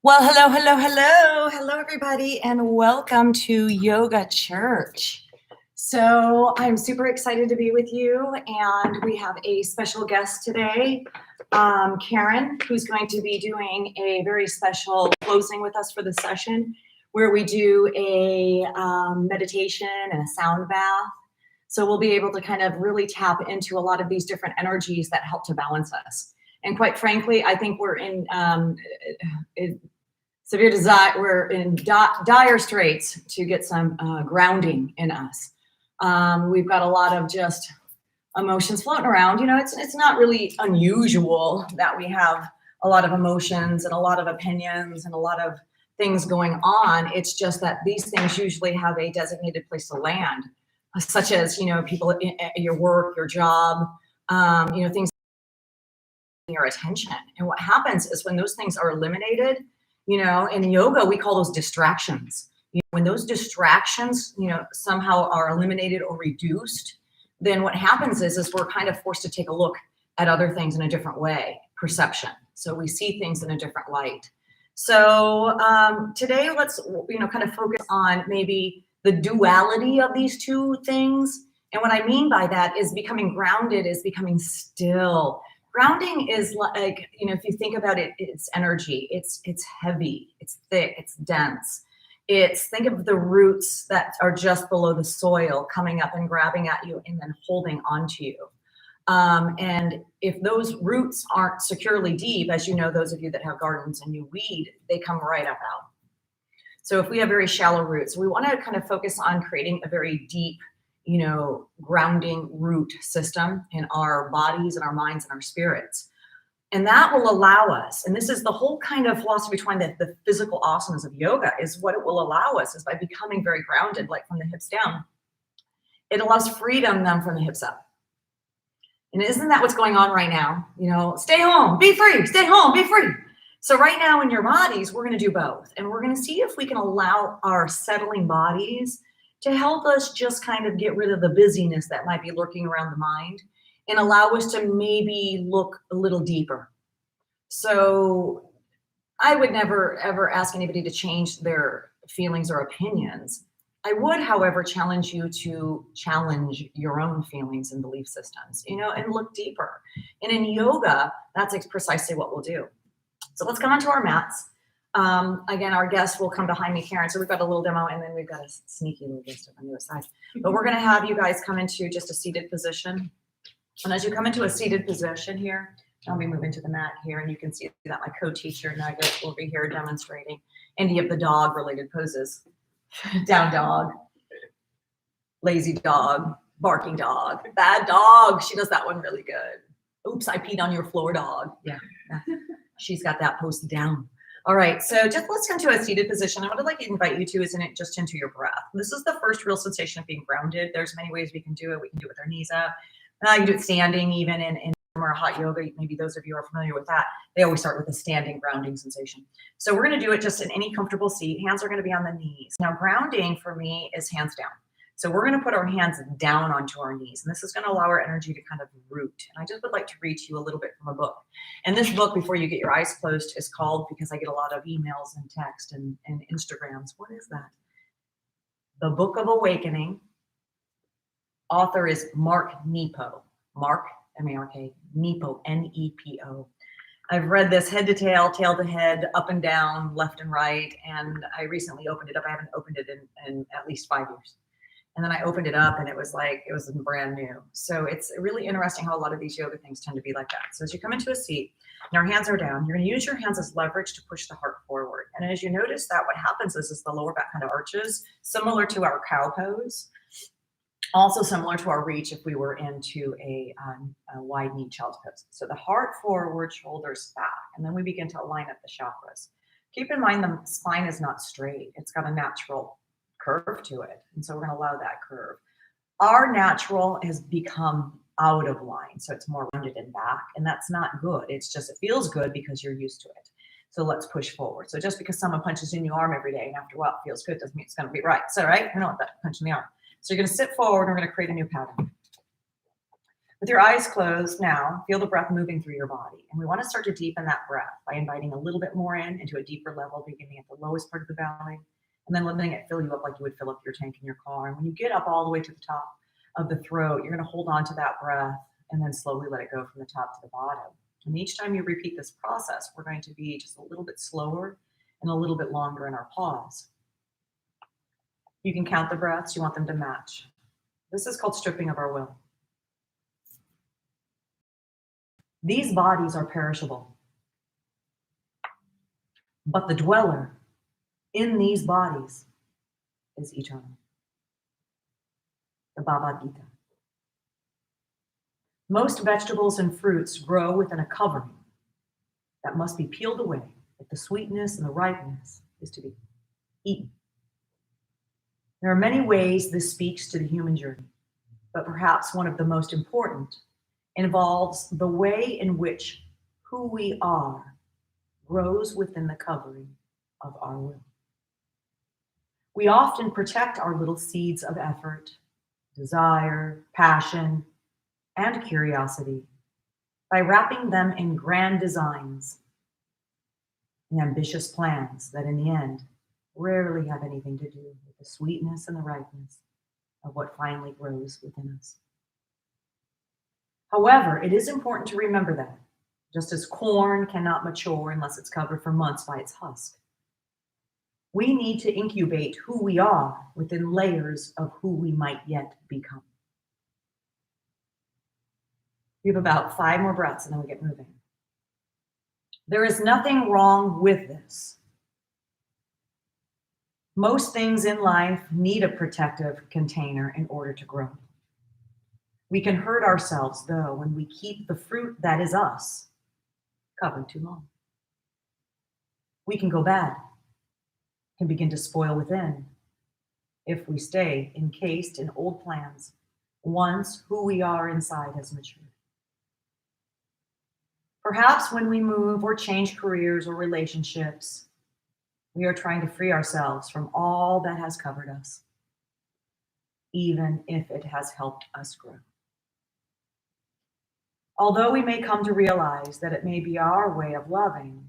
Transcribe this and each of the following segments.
Well, hello, everybody, and welcome to Yoga Church. So I'm super excited to be with you, and we have a special guest today, Karen, who's going to be doing a very special closing with us for the session, where we do a meditation and a sound bath. So we'll be able to kind of really tap into a lot of these different energies that help to balance us. And quite frankly, I think we're in severe desire. We're in dire straits to get some grounding in us. We've got a lot of just emotions floating around. You know, it's not really unusual that we have a lot of emotions and a lot of opinions and a lot of things going on. It's just that these things usually have a designated place to land, such as, you know, people at your work, your job, you know, things your attention. And what happens is when those things are eliminated, you know, in yoga, we call those distractions. You know, when those distractions, you know, somehow are eliminated or reduced, then what happens is we're kind of forced to take a look at other things in a different way, perception. So we see things in a different light. So today, let's, you know, kind of focus on maybe the duality of these two things. And what I mean by that is becoming grounded is becoming still. Grounding is like, you know, if you think about it, it's energy. It's heavy, it's thick, it's dense. Think of the roots that are just below the soil coming up and grabbing at you and then holding onto you. And if those roots aren't securely deep, as you know, those of you that have gardens and you weed, they come right up out. So if we have very shallow roots, we want to kind of focus on creating a very deep, you know, grounding root system in our bodies and our minds and our spirits. And that will allow us, and this is the whole kind of philosophy behind the physical asanas of yoga, is what it will allow us is by becoming very grounded, like from the hips down. It allows freedom then from the hips up. And isn't that what's going on right now? You know, stay home, be free, stay home, be free. So right now in your bodies, we're going to do both. And we're going to see if we can allow our settling bodies to help us just kind of get rid of the busyness that might be lurking around the mind and allow us to maybe look a little deeper. So I would never, ever ask anybody to change their feelings or opinions. I would, however, challenge you to challenge your own feelings and belief systems, you know, and look deeper. And in yoga, that's precisely what we'll do. So let's come onto our mats. Again, our guest will come behind me, Karen. So we've got a little demo and then we've got a sneaky little guest on the other side. But we're going to have you guys come into just a seated position. And as you come into a seated position here, I'll be moving to the mat here and you can see that my co-teacher Nugget will be here demonstrating any of the dog related poses. Down dog, lazy dog, barking dog, bad dog. She does that one really good. Oops, I peed on your floor dog. Yeah, she's got that pose down. All right, so just let's come to a seated position. And what I'd like to invite you to is just into your breath. This is the first real sensation of being grounded. There's many ways we can do it. We can do it with our knees up. You can do it standing, even in our hot yoga. Maybe those of you are familiar with that. They always start with a standing grounding sensation. So we're going to do it just in any comfortable seat. Hands are going to be on the knees. Now, grounding for me is hands down. So we're going to put our hands down onto our knees, and this is going to allow our energy to kind of root. And I just would like to read to you a little bit from a book. And this book, before you get your eyes closed, is called, because I get a lot of emails and text and Instagrams. What is that? The Book of Awakening. Author is Mark Nepo. Mark, M-A-R-K, Nepo, N-E-P-O. I've read this head to tail, tail to head, up and down, left and right, and I recently opened it up. I haven't opened it in at least 5 years. And then I opened it up and it was like, it was brand new. So it's really interesting how a lot of these yoga things tend to be like that. So as you come into a seat and our hands are down, you're going to use your hands as leverage to push the heart forward. And as you notice that, what happens is the lower back kind of arches, similar to our cow pose. Also similar to our reach if we were into a wide knee child's pose. So the heart forward, shoulders back, and then we begin to align up the chakras. Keep in mind the spine is not straight. It's got a natural curve to it. And so we're going to allow that curve. Our natural has become out of line. So it's more rounded and back, and that's not good. It's just, it feels good because you're used to it. So let's push forward. So just because someone punches you in the arm every day and after a while it feels good doesn't mean it's going to be right. So, right? We don't want that punch in the arm. So you're going to sit forward and we're going to create a new pattern. With your eyes closed now, feel the breath moving through your body. And we want to start to deepen that breath by inviting a little bit more into a deeper level, beginning at the lowest part of the belly, and then letting it fill you up like you would fill up your tank in your car. And when you get up all the way to the top of the throat, you're going to hold on to that breath and then slowly let it go from the top to the bottom. And each time you repeat this process, we're going to be just a little bit slower and a little bit longer in our pause. You can count the breaths, you want them to match. This is called stripping of our will. These bodies are perishable, but the dweller in these bodies is eternal. The Bhagavad Gita. Most vegetables and fruits grow within a covering that must be peeled away if the sweetness and the ripeness is to be eaten. There are many ways this speaks to the human journey, but perhaps one of the most important involves the way in which who we are grows within the covering of our will. We often protect our little seeds of effort, desire, passion, and curiosity by wrapping them in grand designs and ambitious plans that in the end rarely have anything to do with the sweetness and the ripeness of what finally grows within us. However, it is important to remember that, just as corn cannot mature unless it's covered for months by its husk, we need to incubate who we are within layers of who we might yet become. We have about 5 more breaths and then we get moving. There is nothing wrong with this. Most things in life need a protective container in order to grow. We can hurt ourselves, though, when we keep the fruit that is us covered too long. We can go bad, can begin to spoil within if we stay encased in old plans once who we are inside has matured. Perhaps when we move or change careers or relationships, we are trying to free ourselves from all that has covered us, even if it has helped us grow. Although we may come to realize that it may be our way of loving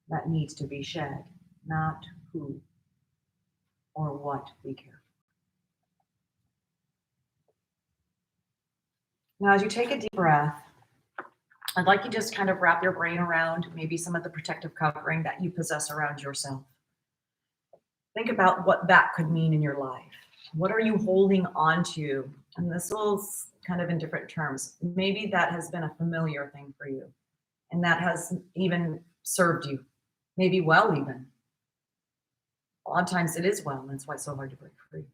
that needs to be shed, not who or what we care for. Now, as you take a deep breath, I'd like you just kind of wrap your brain around maybe some of the protective covering that you possess around yourself. Think about what that could mean in your life. What are you holding on to? And this was kind of in different terms. Maybe that has been a familiar thing for you, and that has even served you, maybe well even. A lot of times it is well, and that's why it's so hard to break free.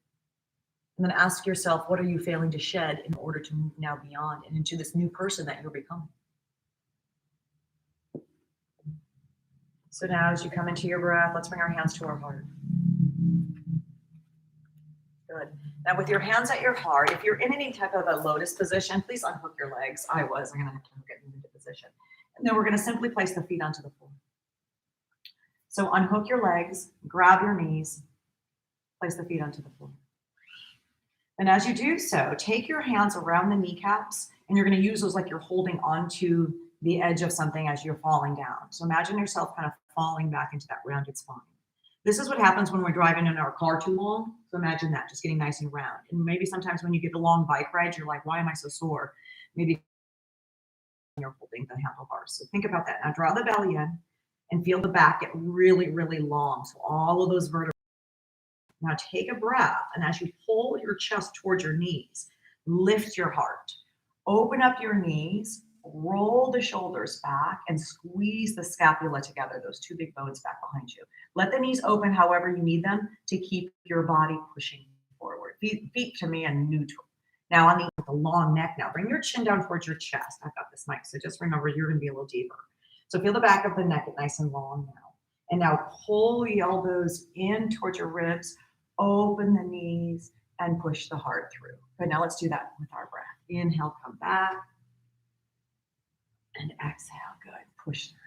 And then ask yourself, what are you failing to shed in order to move now beyond and into this new person that you're becoming? So now as you come into your breath, let's bring our hands to our heart. Good. Now with your hands at your heart, if you're in any type of a lotus position, please unhook your legs. I'm going to have to hook it into position. And then we're going to simply place the feet onto the floor. So unhook your legs, grab your knees, place the feet onto the floor. And as you do so, take your hands around the kneecaps, and you're going to use those like you're holding onto the edge of something as you're falling down. So imagine yourself kind of falling back into that rounded spine. This is what happens when we're driving in our car too long. So imagine that, just getting nice and round. And maybe sometimes when you get a long bike ride, you're like, why am I so sore? Maybe you're holding the handlebars. So think about that. Now draw the belly in and feel the back get really, really long. So all of those vertebrae. Now take a breath. And as you pull your chest towards your knees, lift your heart. Open up your knees, roll the shoulders back, and squeeze the scapula together, those 2 big bones back behind you. Let the knees open however you need them to keep your body pushing forward. Feet to me and neutral. Now on the long neck now, bring your chin down towards your chest. I've got this mic, so just remember you're going to be a little deeper. So feel the back of the neck get nice and long now. And now pull the elbows in towards your ribs, open the knees, and push the heart through. Good, now let's do that with our breath. Inhale, come back. And exhale, good, push through.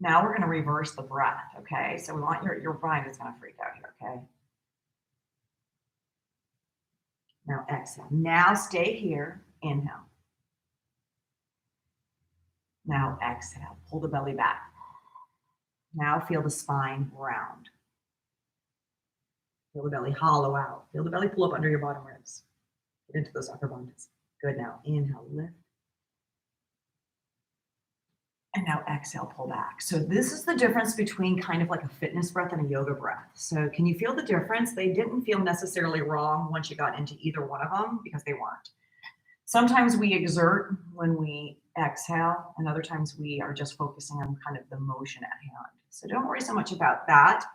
Now we're going to reverse the breath, okay? So we want your mind is going to freak out here, okay? Now exhale. Now stay here. Inhale. Now exhale. Pull the belly back. Now feel the spine round. Feel the belly hollow out. Feel the belly pull up under your bottom ribs. Get into those upper bandhas. Good. Now inhale, lift. And now exhale, pull back. So this is the difference between kind of like a fitness breath and a yoga breath. So can you feel the difference? They didn't feel necessarily wrong once you got into either one of them because they weren't. Sometimes we exert when we exhale, and other times we are just focusing on kind of the motion at hand. So don't worry so much about that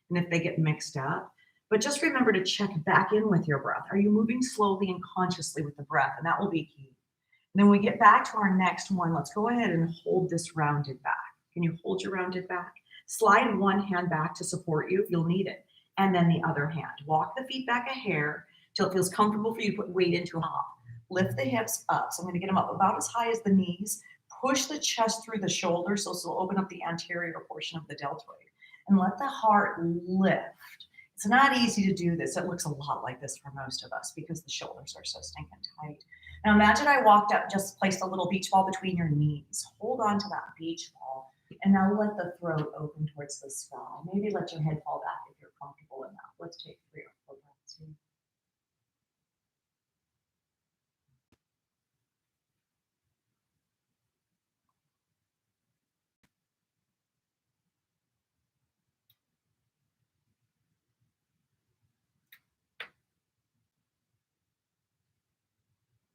and if they get mixed up, but just remember to check back in with your breath. Are you moving slowly and consciously with the breath? And that will be key. And then when we get back to our next one, let's go ahead and hold this rounded back. Can you hold your rounded back? Slide one hand back to support you if you'll need it. And then the other hand. Walk the feet back a hair till it feels comfortable for you to put weight into a hop. Lift the hips up. So I'm going to get them up about as high as the knees. Push the chest through the shoulders so this will open up the anterior portion of the deltoid. And let the heart lift. It's not easy to do this. It looks a lot like this for most of us because the shoulders are so stinking tight. Now imagine I walked up, just placed a little beach ball between your knees. Hold on to that beach ball. And now let the throat open towards the sky. Maybe let your head fall back if you're comfortable enough. Let's take 3 or 4 breaths here.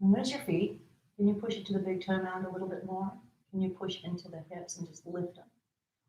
And there's your feet. Can you push it to the big toe mound a little bit more? Can you push into the hips and just lift them?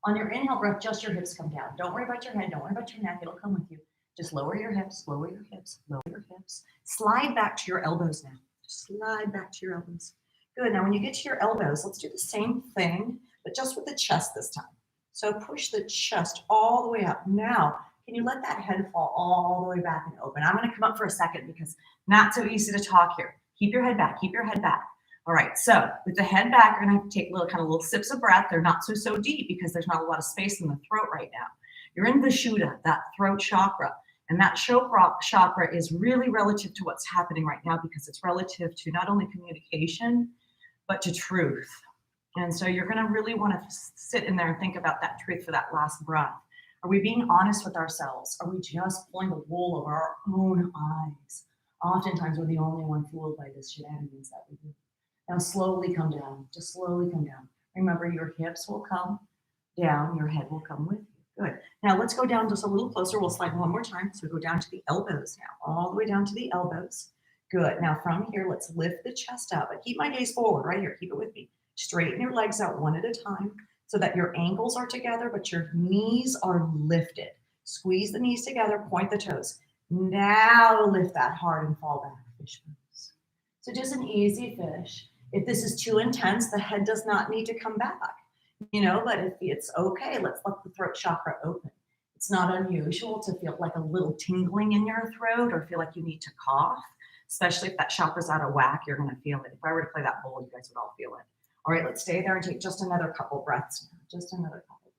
On your inhale breath, just your hips come down. Don't worry about your head. Don't worry about your neck. It'll come with you. Just lower your hips, lower your hips, lower your hips. Slide back to your elbows now. Just slide back to your elbows. Good. Now, when you get to your elbows, let's do the same thing, but just with the chest this time. So push the chest all the way up. Now, can you let that head fall all the way back and open? I'm going to come up for a second because not so easy to talk here. Keep your head back. Keep your head back. All right, so with the head back, you're gonna have to take little sips of breath. They're not so deep because there's not a lot of space in the throat right now. You're in Vishuddha, that throat chakra, and that chakra is really relative to what's happening right now because it's relative to not only communication, but to truth. And so you're gonna really wanna sit in there and think about that truth for that last breath. Are we being honest with ourselves? Are we just pulling the wool over our own eyes? Oftentimes we're the only one fooled by this shenanigans that we do. Now slowly come down, just slowly come down. Remember, your hips will come down, your head will come with you. Good. Now let's go down just a little closer. We'll slide one more time. So go down to the elbows now, all the way down to the elbows. Good. Now from here, let's lift the chest up. But keep my gaze forward right here. Keep it with me. Straighten your legs out one at a time so that your ankles are together, but your knees are lifted. Squeeze the knees together, point the toes. Now lift that hard and fall back, fish pose. So just an easy fish. If this is too intense, the head does not need to come back, but if it's okay, let's let the throat chakra open. It's not unusual to feel like a little tingling in your throat or feel like you need to cough, especially if that chakra's out of whack, you're gonna feel it. If I were to play that bowl, you guys would all feel it. All right, let's stay there and take just another couple breaths now, just another couple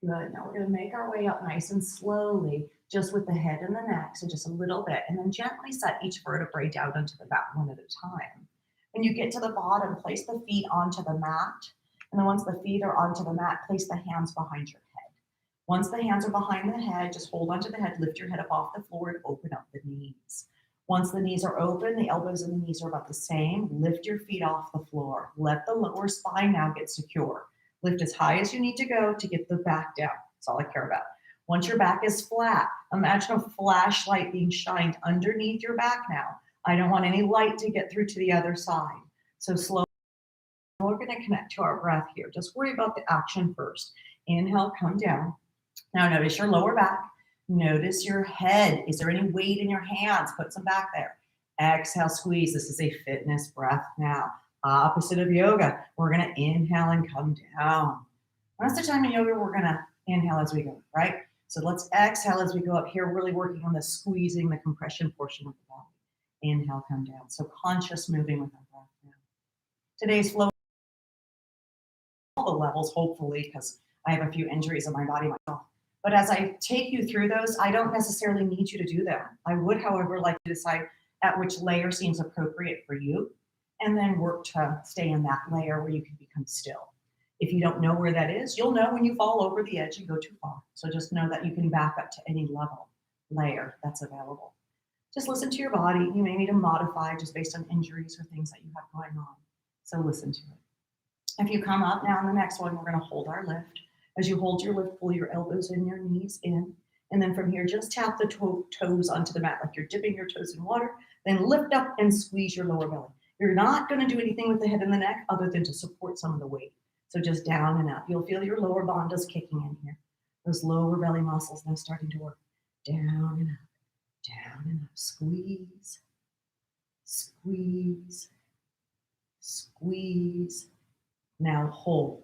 breaths. Good, now we're gonna make our way up nice and slowly, just with the head and the neck, so just a little bit, and then gently set each vertebrae down onto the back one at a time. When you get to the bottom, place the feet onto the mat. And then once the feet are onto the mat, place the hands behind your head. Once the hands are behind the head, just hold onto the head, lift your head up off the floor and open up the knees. Once the knees are open, the elbows and the knees are about the same. Lift your feet off the floor. Let the lower spine now get secure. Lift as high as you need to go to get the back down. That's all I care about. Once your back is flat, imagine a flashlight being shined underneath your back now. I don't want any light to get through to the other side. So slowly, we're going to connect to our breath here. Just worry about the action first. Inhale, come down. Now notice your lower back. Notice your head. Is there any weight in your hands? Put some back there. Exhale, squeeze. This is a fitness breath now. Opposite of yoga. We're going to inhale and come down. Most of the time in yoga, we're going to inhale as we go, right? So let's exhale as we go up here, really working on the squeezing, the compression portion of the body. Inhale, come down. So conscious moving with our breath now. Today's flow the levels, hopefully, because I have a few injuries in my body myself. But as I take you through those, I don't necessarily need you to do them. I would, however, like to decide at which layer seems appropriate for you, and then work to stay in that layer where you can become still. If you don't know where that is, you'll know when you fall over the edge and go too far. So just know that you can back up to any layer that's available. Just listen to your body. You may need to modify just based on injuries or things that you have going on. So listen to it. If you come up now in the next one, we're going to hold our lift. As you hold your lift, pull your elbows in, your knees in. And then from here, just tap the toes onto the mat like you're dipping your toes in water. Then lift up and squeeze your lower belly. You're not going to do anything with the head and the neck other than to support some of the weight. So just down and up. You'll feel your lower bandhas kicking in here. Those lower belly muscles now starting to work. Down and up, down and up. Squeeze, squeeze, squeeze. Now hold.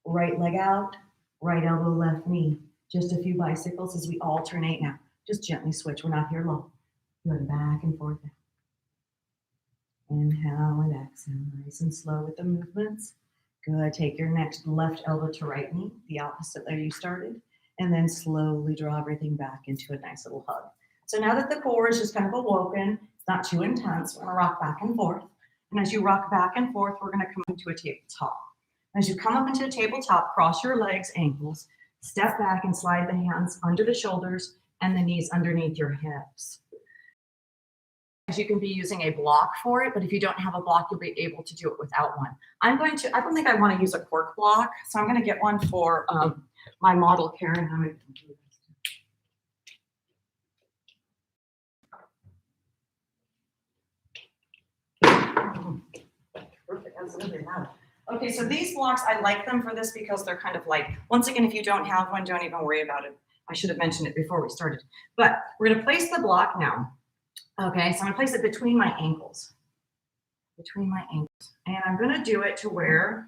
Right leg out, right elbow, left knee. Just a few bicycles as we alternate now. Just gently switch. We're not here long. Going back and forth now. Inhale and exhale. Nice and slow with the movements. Good. Take your next left elbow to right knee, the opposite there you started. And then slowly draw everything back into a nice little hug. So now that the core is just kind of awoken, it's not too intense, we're going to rock back and forth. And as you rock back and forth, we're going to come into a tabletop. As you come up into a tabletop, cross your legs, ankles, step back and slide the hands under the shoulders and the knees underneath your hips. You can be using a block for it, but if you don't have a block, you'll be able to do it without one. I don't think I want to use a cork block, so I'm going to get one for my model, Karen. Perfect. That's really loud. Okay, so these blocks, I like them for this because they're kind of like, once again, if you don't have one, don't even worry about it. I should have mentioned it before we started. But we're going to place the block now. Okay, so I'm going to place it between my ankles. Between my ankles. And I'm going to do it to where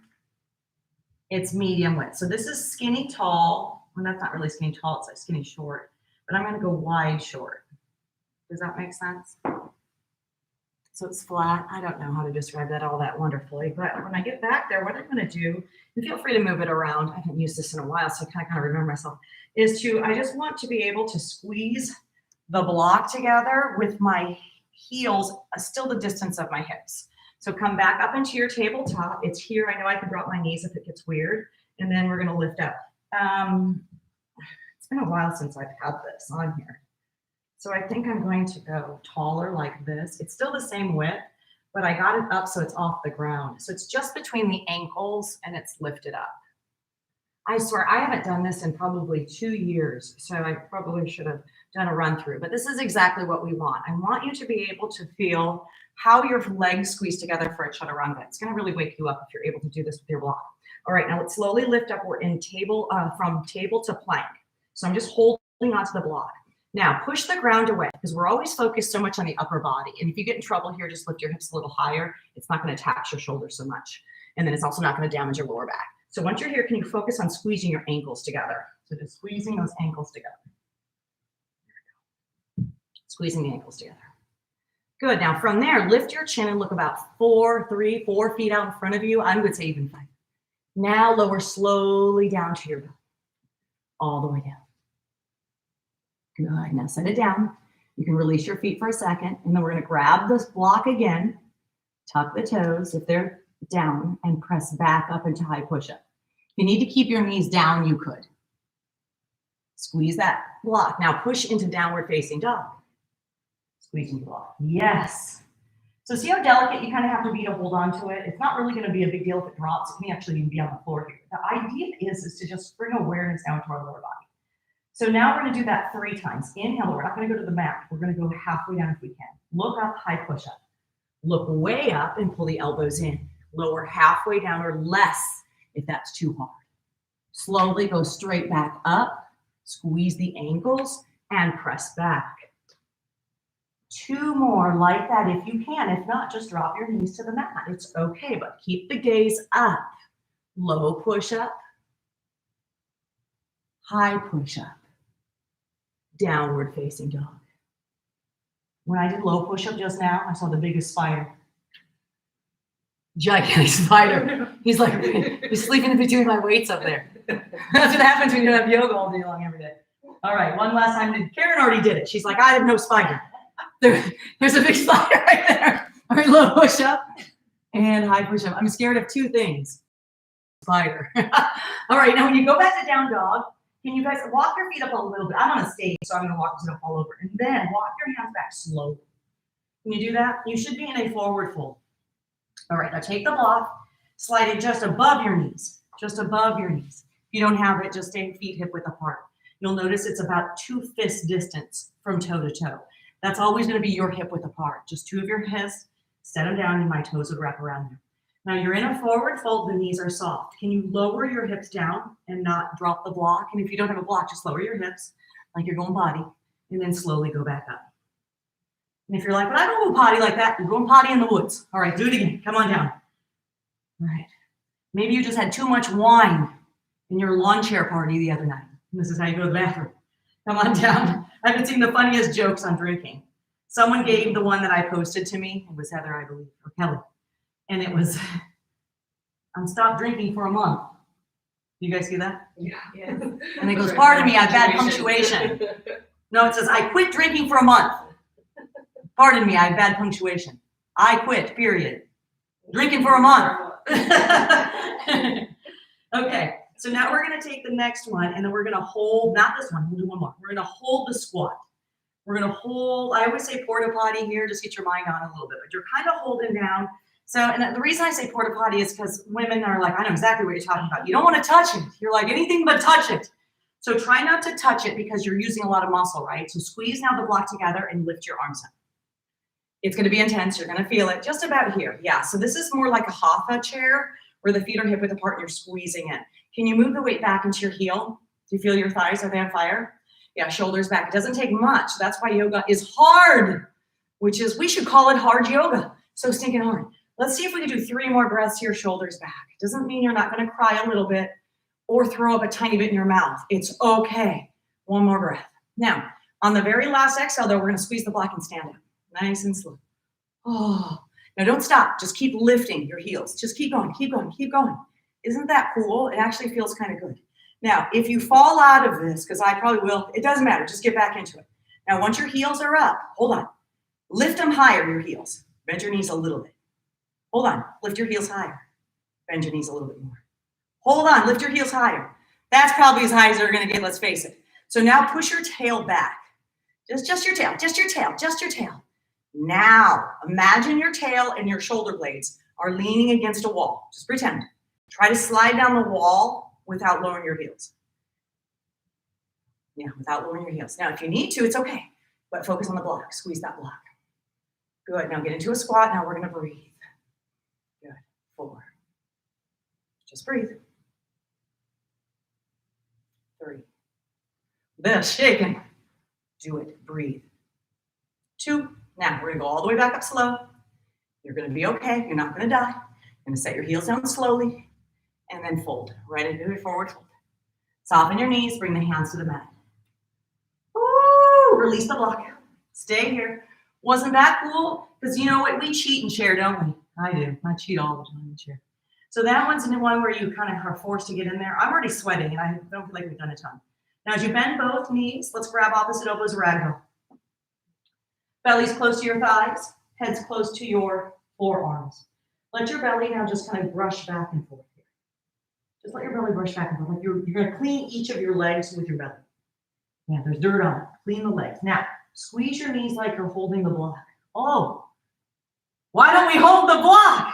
it's medium width. So this is skinny tall. Well, that's not really skinny tall, it's like skinny short. But I'm going to go wide short. Does that make sense? So it's flat. I don't know how to describe that all that wonderfully. But when I get back there, what I'm going to do, and feel free to move it around. I haven't used this in a while, so I kind of remember myself, I just want to be able to squeeze the block together with my heels still the distance of my hips. So come back up into your tabletop. It's here. I know I can drop my knees if it gets weird. And then we're going to lift up. It's been a while since I've had this on here. So I think I'm going to go taller like this. It's still the same width, but I got it up so it's off the ground. So it's just between the ankles and it's lifted up. I swear I haven't done this in probably 2 years, so I probably should have done a run through, but this is exactly what we want. I want you to be able to feel how your legs squeeze together for a chaturanga. It's going to really wake you up if you're able to do this with your block. All right, now let's slowly lift up. We're in from table to plank. So I'm just holding onto the block. Now push the ground away because we're always focused so much on the upper body. And if you get in trouble here, just lift your hips a little higher. It's not going to tax your shoulders so much. And then it's also not going to damage your lower back. So once you're here, can you focus on squeezing your ankles together? So just squeezing those ankles together. Squeezing the ankles together. Good. Now from there, lift your chin and look about 4 feet out in front of you. I would say even 5. Now lower slowly down to your belly. All the way down. Good. Now set it down. You can release your feet for a second. And then we're going to grab this block again. Tuck the toes if they're down and press back up into high push-up. If you need to keep your knees down, you could. Squeeze that block. Now push into downward facing dog. Squeezing the block. Yes. So see how delicate you kind of have to be to hold on to it? It's not really going to be a big deal if it drops. It can actually even be on the floor here. The idea is to just bring awareness down to our lower body. So now we're going to do that 3 times. Inhale. We're not going to go to the mat. We're going to go halfway down if we can. Look up, high push-up. Look way up and pull the elbows in. Lower halfway down or less if that's too hard. Slowly go straight back up. Squeeze the ankles and press back. 2 more like that if you can. If not, just drop your knees to the mat. It's okay, but keep the gaze up. Low push-up. High push-up. Downward facing dog. When I did low push-up just now, I saw the biggest spider. Gigantic spider. He's like, he's sleeping in between my weights up there. That's what happens when you have yoga all day long every day. All right, one last time. Karen already did it. She's like, I have no spider. There's a big spider right there. All right, little push up and high push up. I'm scared of two things. Spider. All right, now when you go back to down dog, can you guys walk your feet up a little bit? I'm on a stage, so I'm going to walk this up all over. And then walk your hands back slowly. Can you do that? You should be in a forward fold. All right, now take the block, slide it just above your knees, just above your knees. If you don't have it, just stay feet hip width apart. You'll notice it's about 2 fist distance from toe to toe. That's always going to be your hip width apart. Just 2 of your hips, set them down, and my toes would wrap around there. Now you're in a forward fold, the knees are soft. Can you lower your hips down and not drop the block? And if you don't have a block, just lower your hips like you're going potty, and then slowly go back up. And if you're like, but I don't go potty like that, you're going potty in the woods. All right, do it again. Come on down. All right. Maybe you just had too much wine in your lawn chair party the other night. And this is how you go to the bathroom. Come on down. I've been seeing the funniest jokes on drinking. Someone gave the one that I posted to me. It was Heather, I believe, or Kelly. And it was, I'm stopped drinking for a month. You guys see that? Yeah. And it goes, pardon me, I have bad punctuation. No, it says, I quit drinking for a month. Pardon me, I have bad punctuation. I quit, period. Drinking for a month. Okay, so now we're going to take the next one, and then we're going to hold, not this one, we'll do one more. We're going to hold the squat. We're going to hold, I always say porta potty here, just get your mind on a little bit, but you're kind of holding down. So, and the reason I say porta potty is because women are like, I know exactly what you're talking about. You don't want to touch it. You're like, anything but touch it. So try not to touch it because you're using a lot of muscle, right? So squeeze now the block together and lift your arms up. It's going to be intense. You're going to feel it just about here. Yeah, so this is more like a hatha chair where the feet are hip width apart and you're squeezing in. Can you move the weight back into your heel? Do you feel your thighs? Are they on fire? Yeah, shoulders back. It doesn't take much. That's why yoga is hard, which is, we should call it hard yoga. So stinking hard. Let's see if we can do 3 more breaths here, shoulders back. It doesn't mean you're not going to cry a little bit or throw up a tiny bit in your mouth. It's okay. 1 more breath. Now, on the very last exhale, though, we're going to squeeze the block and stand up. Nice and slow. Oh, now don't stop. Just keep lifting your heels. Just keep going, keep going, keep going. Isn't that cool? It actually feels kind of good. Now, if you fall out of this, because I probably will, it doesn't matter. Just get back into it. Now, once your heels are up, hold on. Lift them higher, your heels. Bend your knees a little bit. Hold on. Lift your heels higher. Bend your knees a little bit more. Hold on. Lift your heels higher. That's probably as high as they're going to get, let's face it. So now push your tail back. Just your tail, just your tail, just your tail. Now, imagine your tail and your shoulder blades are leaning against a wall. Just pretend. Try to slide down the wall without lowering your heels. Yeah, without lowering your heels. Now, if you need to, it's okay. But focus on the block. Squeeze that block. Good. Now get into a squat. Now we're going to breathe. Good. 4. Just breathe. 3. This shaking. Do it. Breathe. 2. Now we're going to go all the way back up slow. You're going to be okay. You're not going to die. You're going to set your heels down slowly and then fold right into your forward fold. Soften your knees. Bring the hands to the mat. Woo! Release the block. Stay here. Wasn't that cool? Because you know what? We cheat in chair, don't we? I do. I cheat all the time in chair. So that one's the one where you kind of are forced to get in there. I'm already sweating, and I don't feel like we've done a ton. Now, as you bend both knees, let's grab opposite elbows, ragdoll. Belly's close to your thighs. Head's close to your forearms. Let your belly now just kind of brush back and forth here. Just let your belly brush back and forth. Like you're going to clean each of your legs with your belly. Yeah, there's dirt on it. Clean the legs. Now, squeeze your knees like you're holding the block. Oh, why don't we hold the block?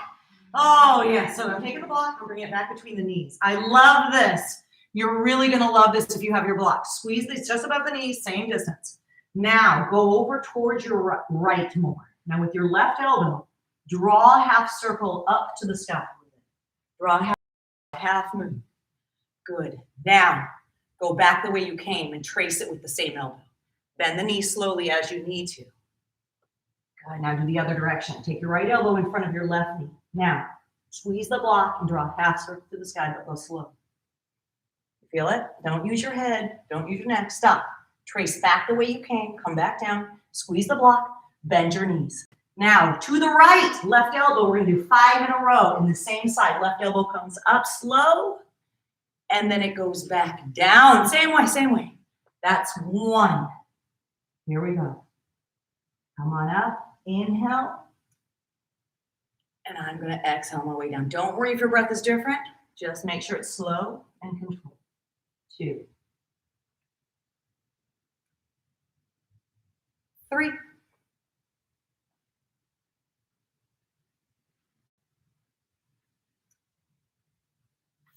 Oh, yeah. So I'm taking the block. I'm bringing it back between the knees. I love this. You're really going to love this if you have your block. Squeeze this just above the knees, same distance. Now, go over towards your right more. Now, with your left elbow, draw a half circle up to the sky. Draw a half moon. Good. Now, go back the way you came and trace it with the same elbow. Bend the knee slowly as you need to. Good. Now do the other direction. Take your right elbow in front of your left knee. Now, squeeze the block and draw a half circle to the sky, but go slow. You feel it? Don't use your head. Don't use your neck. Stop. Trace back the way you came. Come back down. Squeeze the block. Bend your knees. Now to the right, left elbow, we're gonna do 5 in a row in the same side. Left elbow comes up slow, and then it goes back down. Same way, same way. That's 1. Here we go. Come on up, inhale. And I'm gonna exhale my way down. Don't worry if your breath is different. Just make sure it's slow and controlled. 2, 3,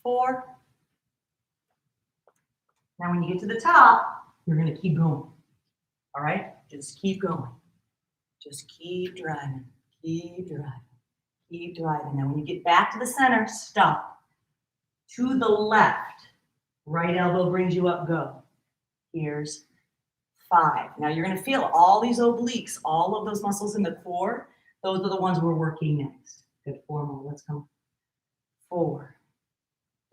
4. Now when you get to the top, you're gonna keep going. All right, just keep going. Just keep driving, keep driving, keep driving. Now when you get back to the center, stop. To the left, right elbow brings you up, go. Here's 5. Now you're gonna feel all these obliques, all of those muscles in the core. Those are the ones we're working next. Good, 4 more, let's come. 4.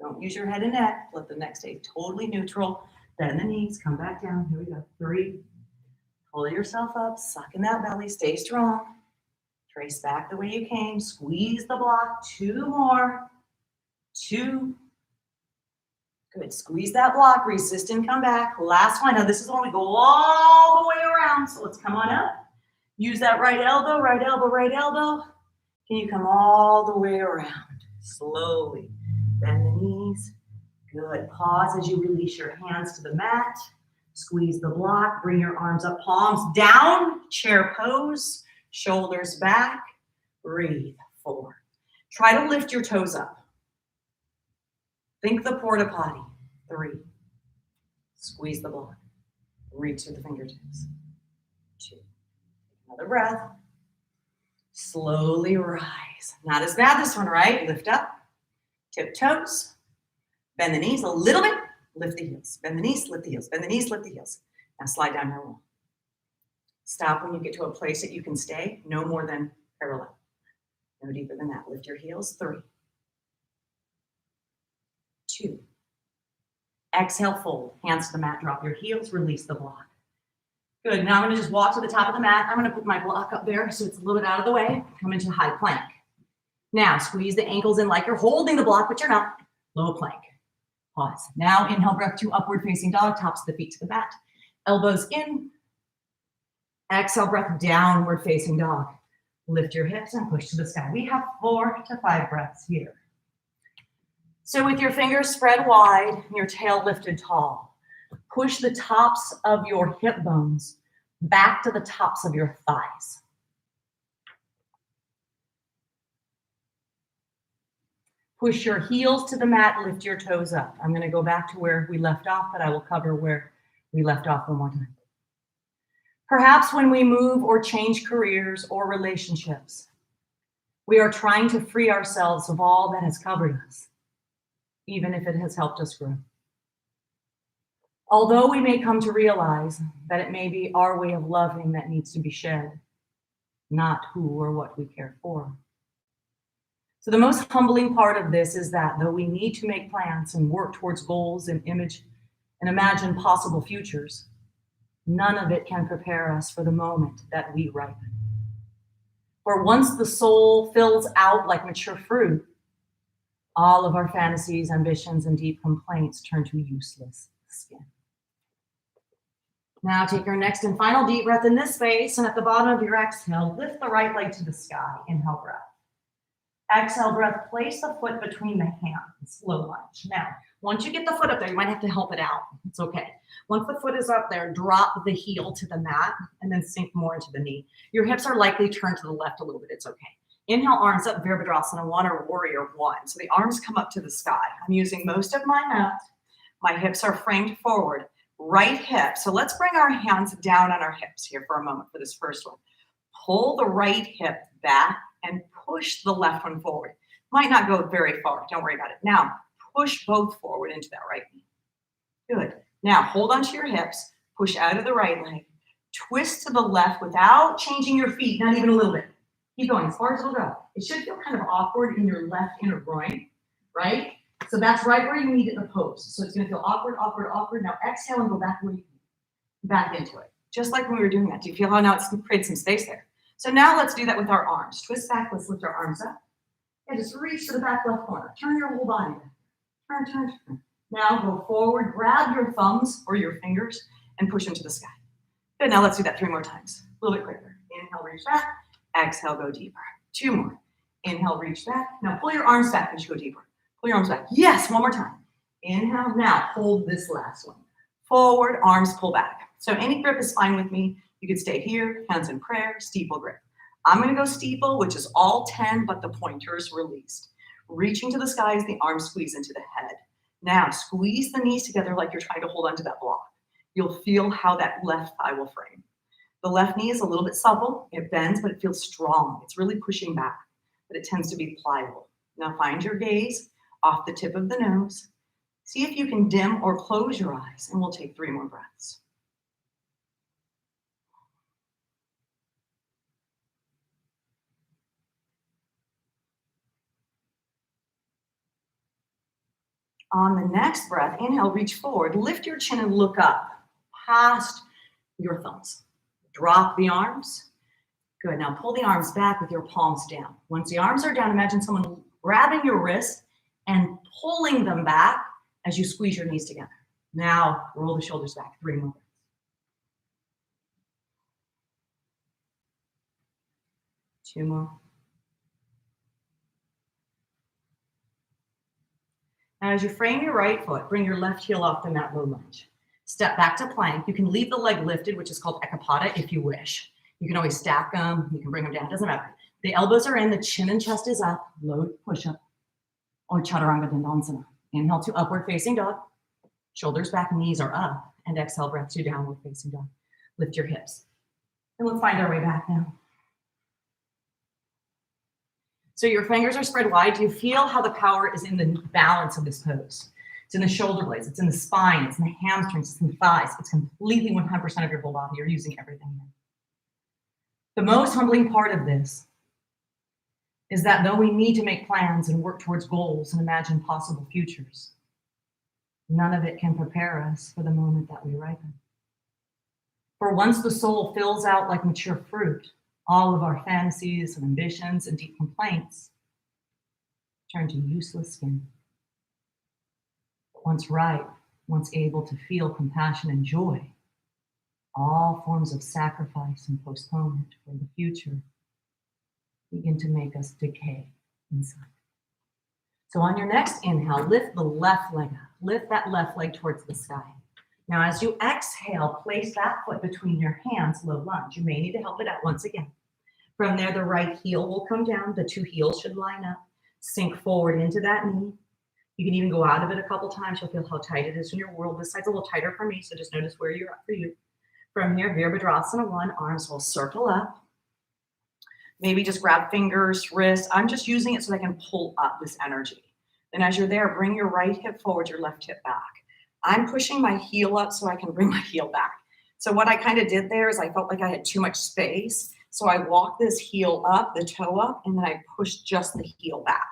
Don't use your head and neck. Let the neck stay totally neutral. Bend the knees, come back down. Here we go. 3. Pull yourself up, suck in that belly, stay strong. Trace back the way you came. Squeeze the block. 2 more. 2. Good. Squeeze that block. Resist and come back. Last one. Now this is when we go all the way around. So let's come on up. Use that right elbow, right elbow, right elbow. Can you come all the way around? Slowly. Bend the knees. Good. Pause as you release your hands to the mat. Squeeze the block. Bring your arms up, palms down. Chair pose. Shoulders back. Breathe. 4. Try to lift your toes up. Think the porta potty. 3. Squeeze the block. Reach to the fingertips. 2. Another breath. Slowly rise. Not as bad this one, right? Lift up. Tip toes. Bend the knees a little bit. Lift the heels. Bend the knees, lift the heels. Bend the knees, lift the heels. Now slide down your wall. Stop when you get to a place that you can stay. No more than parallel. No deeper than that. Lift your heels. 3. 2. Exhale, fold. Hands to the mat. Drop your heels. Release the block. Good. Now I'm going to just walk to the top of the mat. I'm going to put my block up there so it's a little bit out of the way. Come into high plank. Now squeeze the ankles in like you're holding the block, but you're not. Low plank. Pause. Now inhale, breath to upward facing dog, tops of the feet to the mat. Elbows in. Exhale, breath downward facing dog. Lift your hips and push to the sky. We have 4 to 5 breaths here. So with your fingers spread wide and your tail lifted tall, push the tops of your hip bones back to the tops of your thighs. Push your heels to the mat, lift your toes up. I'm going to go back to where we left off, but I will cover where we left off one more time. Perhaps when we move or change careers or relationships, we are trying to free ourselves of all that has covered us, even if it has helped us grow. Although we may come to realize that it may be our way of loving that needs to be shed, not who or what we care for. So the most humbling part of this is that though we need to make plans and work towards goals and imagine possible futures, none of it can prepare us for the moment that we ripen. For once the soul fills out like mature fruit, all of our fantasies, ambitions, and deep complaints turn to useless skin. Now take your next and final deep breath in this space, and at the bottom of your exhale, lift the right leg to the sky. Inhale, breath. Exhale, breath. Place the foot between the hands. Low lunge. Now, once you get the foot up there, you might have to help it out. It's okay. Once the foot is up there, drop the heel to the mat and then sink more into the knee. Your hips are likely turned to the left a little bit. It's okay. Inhale, arms up, Virabhadrasana 1 or Warrior 1. So the arms come up to the sky. I'm using most of my mat. My hips are framed forward. Right hip. So let's bring our hands down on our hips here for a moment for this first one. Pull the right hip back and push the left one forward. Might not go very far. Don't worry about it. Now, push both forward into that right knee. Good. Now, hold onto your hips. Push out of the right leg. Twist to the left without changing your feet, not even a little bit. Keep going as far as it'll go. It should feel kind of awkward in your left inner groin, right? So that's right where you need it in the pose. So it's going to feel awkward, awkward, awkward. Now exhale and go back where you can. Back into it. Just like when we were doing that. Do you feel how now it's created some space there? So now let's do that with our arms. Twist back, let's lift our arms up. And just reach to the back left corner. Turn your whole body back. Turn, turn, turn. Now go forward, grab your thumbs or your fingers and push into the sky. Good, now let's do that 3 more times. A little bit quicker. Inhale, reach back. Exhale, go deeper. 2 more. Inhale, reach back. Now pull your arms back as you go deeper. Pull your arms back. Yes, 1 more time. Inhale, now hold this last one. Forward, arms pull back. So any grip is fine with me. You could stay here, hands in prayer, steeple grip. I'm gonna go steeple, which is all 10, but the pointer is released. Reaching to the sky as the arms squeeze into the head. Now squeeze the knees together like you're trying to hold onto that block. You'll feel how that left thigh will frame. The left knee is a little bit supple. It bends, but it feels strong. It's really pushing back, but it tends to be pliable. Now find your gaze off the tip of the nose. See if you can dim or close your eyes, and we'll take 3 more breaths. On the next breath, inhale, reach forward, lift your chin and look up past your thumbs. Drop the arms. Good, now pull the arms back with your palms down. Once the arms are down, imagine someone grabbing your wrists and pulling them back as you squeeze your knees together. Now, roll the shoulders back, 3 more breaths. Two more. Now, as you frame your right foot, bring your left heel off the mat, low lunge. Step back to plank. You can leave the leg lifted, which is called ekapada if you wish. You can always stack them. You can bring them down. It doesn't matter. The elbows are in. The chin and chest is up. Low push-up or chaturanga dandasana. Inhale to upward facing dog. Shoulders back, knees are up. And exhale, breath to downward facing dog. Lift your hips. And we'll find our way back now. So your fingers are spread wide. Do you feel how the power is in the balance of this pose? It's in the shoulder blades. It's in the spine. It's in the hamstrings. It's in the thighs. It's completely 100% of your whole body. You're using everything here. The most humbling part of this is that though we need to make plans and work towards goals and imagine possible futures, none of it can prepare us for the moment that we ripen. For once the soul fills out like mature fruit, all of our fantasies and ambitions and deep complaints turn to useless skin. Once ripe, once able to feel compassion and joy, all forms of sacrifice and postponement for the future begin to make us decay inside. So on your next inhale, lift the left leg up. Lift that left leg towards the sky. Now as you exhale, place that foot between your hands, low lunge. You may need to help it out once again. From there, the right heel will come down. The 2 heels should line up. Sink forward into that knee. You can even go out of it a couple times. You'll feel how tight it is in your world. This side's a little tighter for me, so just notice where you're at for you. From here, Virabhadrasana 1, arms will circle up. Maybe just grab fingers, wrists. I'm just using it so I can pull up this energy. Then as you're there, bring your right hip forward, your left hip back. I'm pushing my heel up so I can bring my heel back. So what I kind of did there is I felt like I had too much space. So I walked this heel up, the toe up, and then I pushed just the heel back.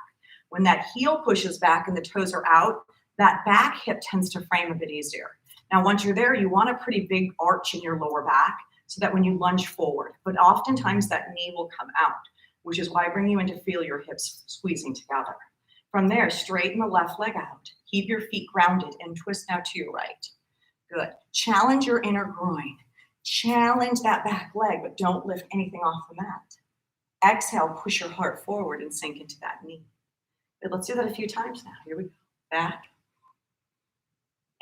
When that heel pushes back and the toes are out, that back hip tends to frame a bit easier. Now, once you're there, you want a pretty big arch in your lower back so that when you lunge forward, but oftentimes that knee will come out, which is why I bring you in to feel your hips squeezing together. From there, straighten the left leg out. Keep your feet grounded and twist now to your right. Good. Challenge your inner groin. Challenge that back leg, but don't lift anything off the mat. Exhale, push your heart forward and sink into that knee. Good. Let's do that a few times now. Here we go. Back.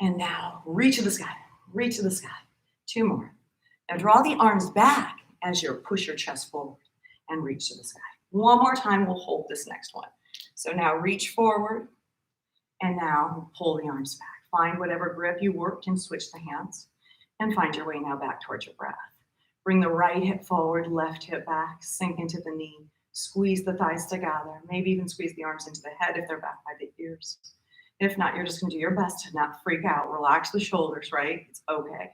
And now reach to the sky. Reach to the sky. 2 more. Now draw the arms back as you push your chest forward and reach to the sky. 1 more time, we'll hold this next one. So now reach forward and now pull the arms back. Find whatever grip you worked and switch the hands and find your way now back towards your breath. Bring the right hip forward, left hip back, sink into the knee, squeeze the thighs together, maybe even squeeze the arms into the head if they're back by the ears. If not, you're just gonna do your best to not freak out. Relax the shoulders, right? It's okay.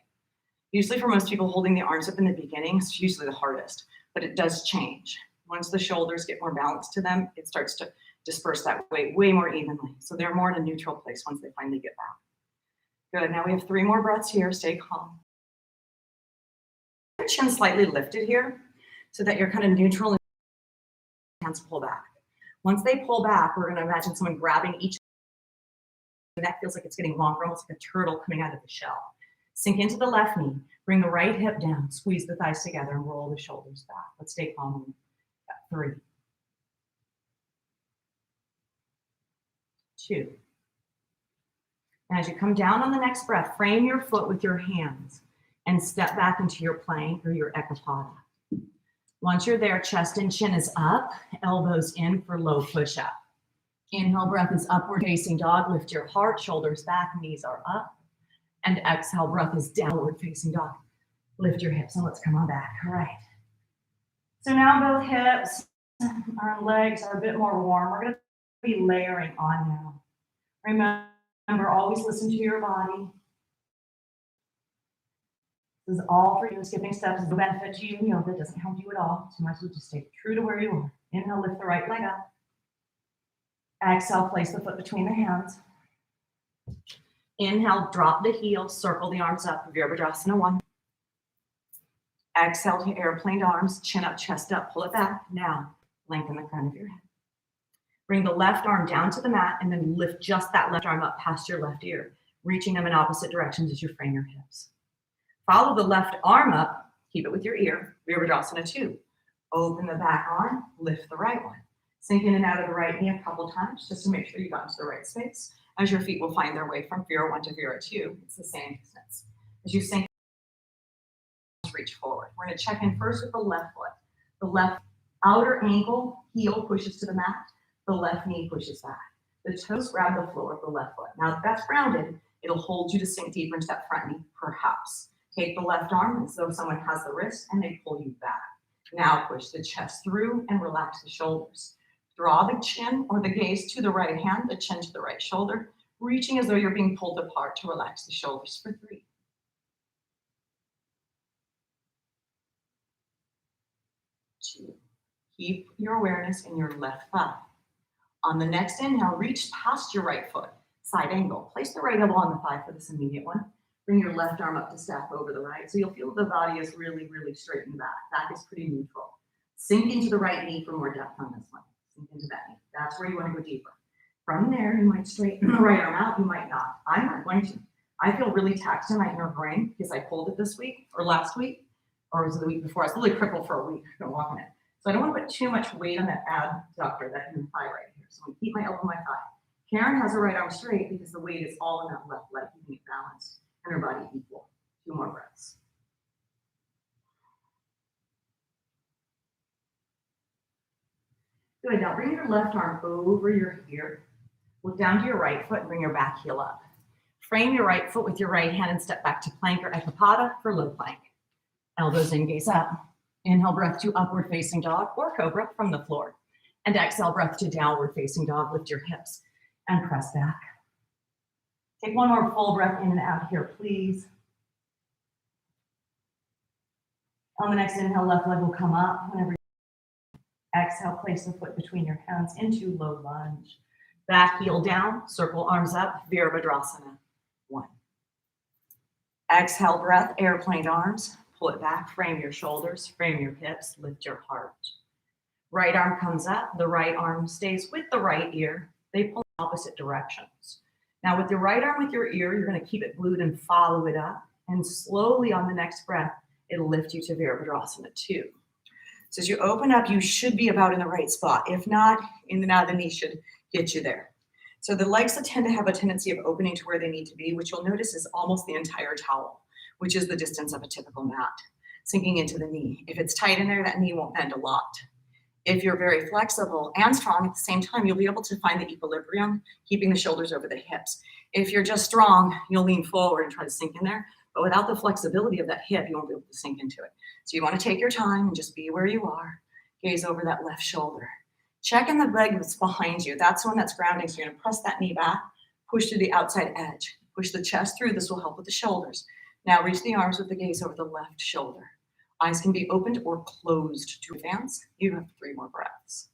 Usually for most people, holding the arms up in the beginning is usually the hardest, but it does change. Once the shoulders get more balanced to them, it starts to disperse that weight way more evenly. So they're more in a neutral place once they finally get back. Good, now we have 3 more breaths here, stay calm. Chin slightly lifted here. so that you're kind of neutral and hands pull back. Once they pull back, we're going to imagine someone grabbing each. The neck feels like it's getting longer, almost like a turtle coming out of the shell. Sink into the left knee, bring the right hip down, squeeze the thighs together, and roll the shoulders back. Let's stay calm. 3, 2. And as you come down on the next breath, frame your foot with your hands and step back into your plank or your ekapada. Once you're there, chest and chin is up, elbows in for low push-up. Inhale, breath is upward facing dog. Lift your heart, shoulders back, knees are up. And exhale, breath is downward facing dog. Lift your hips and let's come on back. All right. So now both hips, our legs are a bit more warm. We're going to be layering on now. Remember, always listen to your body. This is all for you. Skipping steps is no benefit to you in yoga. It doesn't help you at all. So you might as well just stay true to where you are. Inhale, lift the right leg up. Exhale, place the foot between the hands. Inhale, drop the heel, circle the arms up, Virabhadrasana 1. Exhale to airplane arms, chin up, chest up, pull it back. Now, lengthen the crown of your head. Bring the left arm down to the mat and then lift just that left arm up past your left ear, reaching them in opposite directions as you frame your hips. Follow the left arm up, keep it with your ear, Virabhadrasana 2. Open the back arm, lift the right one. Sink in and out of the right knee a couple times just to make sure you got into the right space. As your feet will find their way from Vira 1 to Vira 2, it's the same distance. As you sink, reach forward. We're going to check in first with the left foot. The left outer ankle, heel pushes to the mat. The left knee pushes back. The toes grab the floor of the left foot. Now, if that's grounded, it'll hold you to sink deeper into that front knee, perhaps. Take the left arm as though someone has the wrist, and they pull you back. Now push the chest through and relax the shoulders. Draw the chin or the gaze to the right hand, the chin to the right shoulder, reaching as though you're being pulled apart to relax the shoulders for 3. 2. Keep your awareness in your left thigh. On the next inhale, reach past your right foot, side angle. Place the right elbow on the thigh for this immediate one. Bring your left arm up to stack over the right. So you'll feel the body is really, really straight in the back. Back is pretty neutral. Sink into the right knee for more depth on this one. Sink into that knee. That's where you want to go deeper. From there, you might straighten the right arm out. You might not. I'm not going to. I feel really taxed in my inner brain because I pulled it this week or last week, or was it the week before? I was really crippled for a week. I couldn't walk on it. So I don't want to put too much weight on that abductor, that inner thigh right here. So I'm going to keep my elbow on my thigh. Karen has her right arm straight because the weight is all in that left leg, keeping it balanced and her body equal. 2 more breaths. Good. Now bring your left arm over your ear. Look down to your right foot and bring your back heel up. Frame your right foot with your right hand and step back to plank or ekapada for low plank. Elbows in, gaze up. Inhale, breath to upward facing dog or cobra from the floor. And exhale, breath to downward facing dog. Lift your hips and press back. Take one more full breath in and out here, please. On the next inhale, left leg will come up. Whenever you exhale, place the foot between your hands into low lunge. Back heel down, circle arms up, Virabhadrasana 1. Exhale, breath, airplane arms. Pull it back, frame your shoulders, frame your hips, lift your heart. Right arm comes up, the right arm stays with the right ear. They pull in opposite directions. Now with the right arm with your ear, you're going to keep it glued and follow it up. And slowly on the next breath, it'll lift you to Virabhadrasana 2. So as you open up, you should be about in the right spot. If not, in and out of the knee should get you there. So the legs tend to have a tendency of opening to where they need to be, which you'll notice is almost the entire towel, which is the distance of a typical mat, sinking into the knee. If it's tight in there, that knee won't bend a lot. If you're very flexible and strong at the same time, you'll be able to find the equilibrium, keeping the shoulders over the hips. If you're just strong, you'll lean forward and try to sink in there, but without the flexibility of that hip, you won't be able to sink into it. So you want to take your time and just be where you are. Gaze over that left shoulder. Check in the leg that's behind you. That's the one that's grounding. So you're going to press that knee back, push through the outside edge, push the chest through. This will help with the shoulders. Now reach the arms with the gaze over the left shoulder. Eyes can be opened or closed to advance. You have 3 more breaths.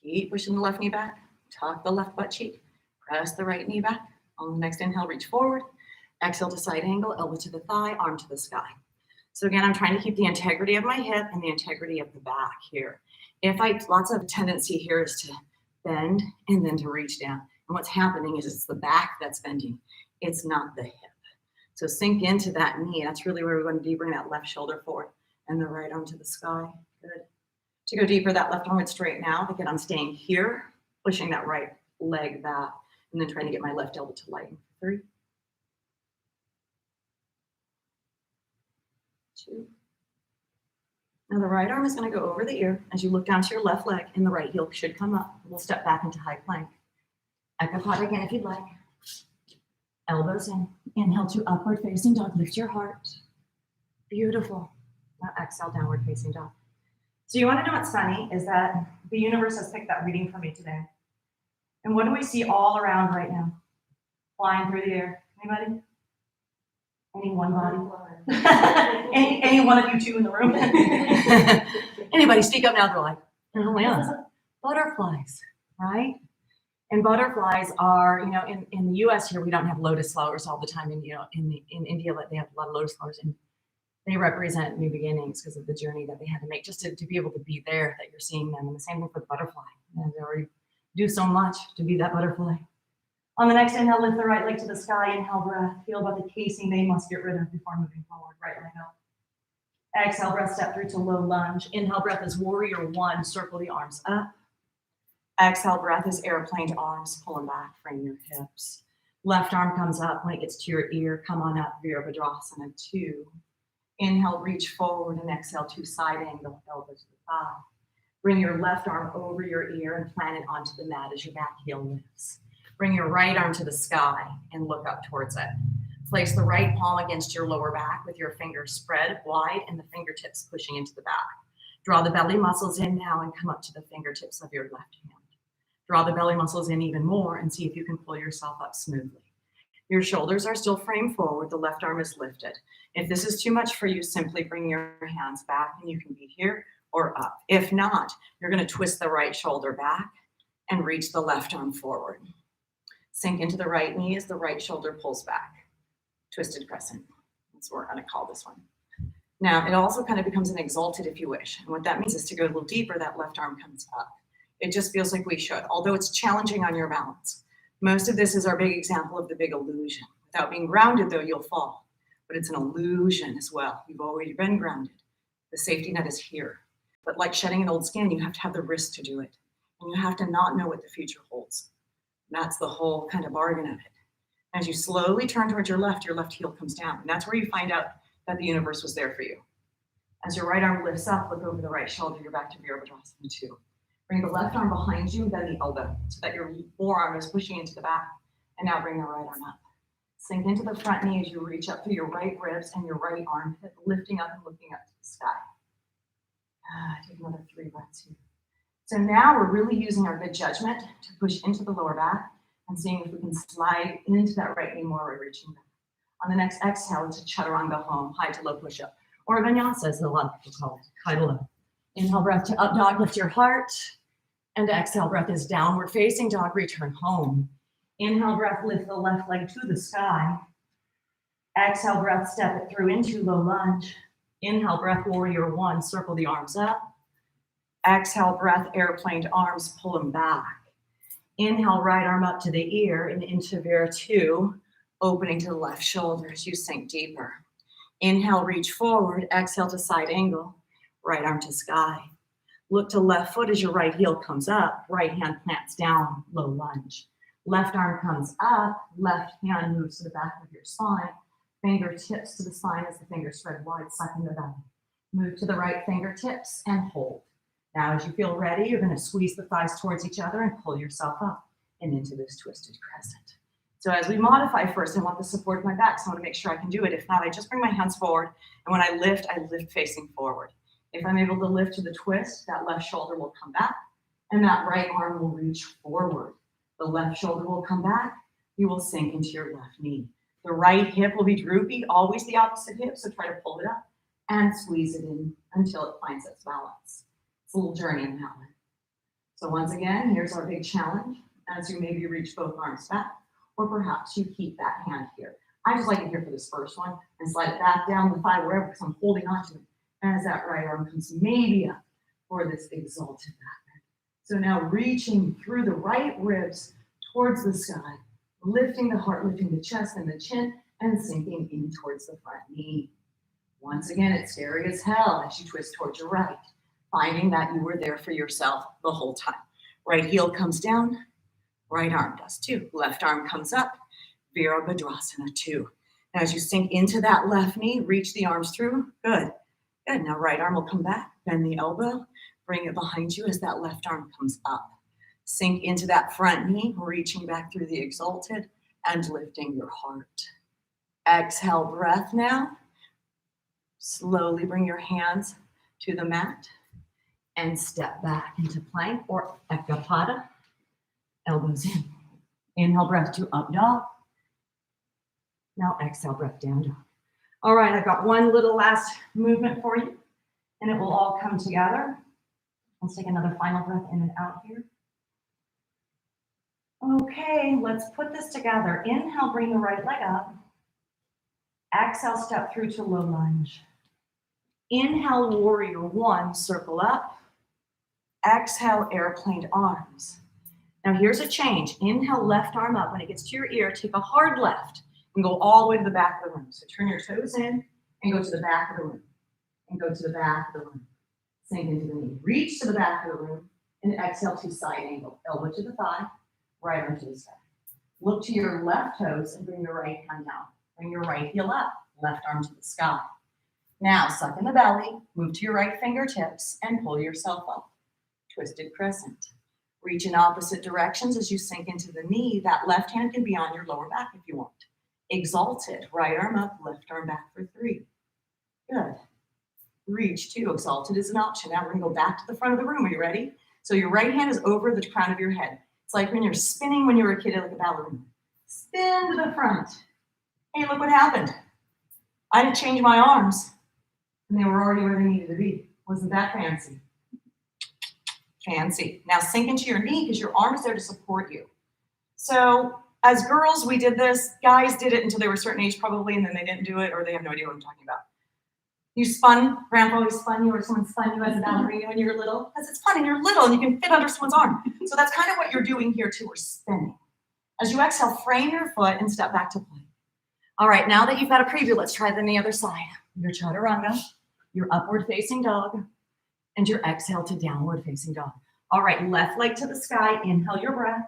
Keep pushing the left knee back. Tuck the left butt cheek. Press the right knee back. On the next inhale, reach forward. Exhale to side angle, elbow to the thigh, arm to the sky. So again, I'm trying to keep the integrity of my hip and the integrity of the back here. Lots of tendency here is to bend and then to reach down. And what's happening is it's the back that's bending. It's not the hip. So sink into that knee. That's really where we're going to bring that left shoulder forward and the right arm to the sky. Good. To go deeper, that left arm would straighten out. Again, I'm staying here, pushing that right leg back, and then trying to get my left elbow to lighten. 3, 2. Now the right arm is going to go over the ear as you look down to your left leg, and the right heel should come up. We'll step back into high plank. Ecopod again if you'd like. Elbows in. Inhale to upward facing dog. Lift your heart. Beautiful. Now exhale, downward facing dog. So you want to know what's funny is that the universe has picked that reading for me today. And what do we see all around right now? Flying through the air. Anybody? Any one body? any one of you two in the room? Anybody speak up now? They're like, oh yeah, butterflies, right? And butterflies are, in the U.S. here, we don't have lotus flowers all the time. And, in India, they have a lot of lotus flowers. And they represent new beginnings because of the journey that they had to make just to be able to be there, that you're seeing them. And the same thing for the butterfly. And they already do so much to be that butterfly. On the next inhale, lift the right leg to the sky. Inhale, breath. Feel about the casing they must get rid of before moving forward. Right leg up. Exhale, breath, step through to low lunge. Inhale, breath is warrior 1. Circle the arms up. Exhale, breath is airplane arms. Pull them back, frame your hips. Left arm comes up. When it gets to your ear, come on up. Virabhadrasana 2. Inhale, reach forward, and exhale to side angle, elbow to the thigh. Bring your left arm over your ear and plant it onto the mat as your back heel lifts. Bring your right arm to the sky and look up towards it. Place the right palm against your lower back with your fingers spread wide and the fingertips pushing into the back. Draw the belly muscles in now and come up to the fingertips of your left hand. Draw the belly muscles in even more and see if you can pull yourself up smoothly. Your shoulders are still framed forward. The left arm is lifted. If this is too much for you, simply bring your hands back and you can be here or up. If not, you're going to twist the right shoulder back and reach the left arm forward. Sink into the right knee as the right shoulder pulls back. Twisted crescent. That's what we're going to call this one. Now, it also kind of becomes an exalted if you wish. And what that means is to go a little deeper, that left arm comes up. It just feels like we should, although it's challenging on your balance. Most of this is our big example of the big illusion. Without being grounded, though, you'll fall. But it's an illusion as well. You've already been grounded. The safety net is here. But like shedding an old skin, you have to have the risk to do it. And you have to not know what the future holds. That's the whole kind of bargain of it. As you slowly turn towards your left heel comes down. And that's where you find out that the universe was there for you. As your right arm lifts up, look over the right shoulder, you're back to Virabhadrasana 2. Bring the left arm behind you, then the elbow, so that your forearm is pushing into the back. And now bring the right arm up. Sink into the front knee as you reach up through your right ribs and your right armpit, lifting up and looking up to the sky. Take another 3 breaths here. So now we're really using our good judgment to push into the lower back and seeing if we can slide into that right knee more by reaching back. On the next exhale, it's a chaturanga home, high to low push-up, or vinyasa as a lot of people call it, high to low. Inhale, breath to up dog, lift your heart. And exhale, breath is downward facing dog, return home. Inhale, breath, lift the left leg to the sky. Exhale, breath, step it through into low lunge. Inhale, breath, warrior 1, circle the arms up. Exhale, breath, airplane arms, pull them back. Inhale, right arm up to the ear and into Vira 2, opening to the left shoulder as you sink deeper. Inhale, reach forward. Exhale to side angle, right arm to sky. Look to left foot as your right heel comes up. Right hand plants down, low lunge. Left arm comes up. Left hand moves to the back of your spine. Fingertips to the spine as the fingers spread wide, sucking the belly. Move to the right fingertips and hold. Now, as you feel ready, you're going to squeeze the thighs towards each other and pull yourself up and into this twisted crescent. So as we modify first, I want the support of my back, so I want to make sure I can do it. If not, I just bring my hands forward, and when I lift facing forward. If I'm able to lift to the twist, that left shoulder will come back, and that right arm will reach forward. The left shoulder will come back. You will sink into your left knee. The right hip will be droopy, always the opposite hip, so try to pull it up and squeeze it in until it finds its balance. It's a little journey in that one. So once again, here's our big challenge as you maybe reach both arms back, or perhaps you keep that hand here. I just like it here for this first one and slide it back down the thigh wherever because I'm holding on to it as that right arm comes maybe up for this exalted back bend. So now reaching through the right ribs towards the sky, lifting the heart, lifting the chest and the chin, and sinking in towards the front knee. Once again, it's scary as hell as you twist towards your right, finding that you were there for yourself the whole time. Right heel comes down, right arm does too. Left arm comes up, Virabhadrasana 2. Now as you sink into that left knee, reach the arms through. Good. Good. Now right arm will come back, bend the elbow, bring it behind you as that left arm comes up. Sink into that front knee, reaching back through the exalted and lifting your heart. Exhale, breath now. Slowly bring your hands to the mat and step back into plank or ekapada. Elbows in. Inhale, breath to up dog. Now exhale, breath down dog. All right, I've got one little last movement for you, and it will all come together. Let's take another final breath in and out here. Okay, let's put this together. Inhale, bring the right leg up. Exhale, step through to low lunge. Inhale, warrior one, circle up. Exhale, airplane arms. Now here's a change. Inhale, left arm up. When it gets to your ear, take a hard left and go all the way to the back of the room. So turn your toes in and go to the back of the room. And go to the back of the room. Sink into the knee. Reach to the back of the room and exhale to side angle. Elbow to the thigh, right arm to the sky. Look to your left toes and bring your right hand down. Bring your right heel up, left arm to the sky. Now suck in the belly, move to your right fingertips and pull yourself up. Twisted crescent. Reach in opposite directions as you sink into the knee. That left hand can be on your lower back if you want. Exalted, right arm up, left arm back for 3. Good. Reach 2, exalted is an option. Now we're gonna go back to the front of the room. Are you ready? So your right hand is over the crown of your head. It's like when you're spinning when you were a kid like a ballerina. Spin to the front. Hey, look what happened. I didn't change my arms and they were already where they needed to be. Wasn't that fancy? Fancy. Now sink into your knee because your arm is there to support you. So as girls, we did this. Guys did it until they were a certain age probably, and then they didn't do it or they have no idea what I'm talking about. You spun, grandpa always spun you or someone spun you as a ballerina when you were little. Because it's fun and you're little and you can fit under someone's arm. So that's kind of what you're doing here too, we're spinning. As you exhale, frame your foot and step back to plank. All right, now that you've got a preview, let's try it on the other side. Your chaturanga, your upward facing dog, and your exhale to downward facing dog. All right, left leg to the sky, inhale your breath.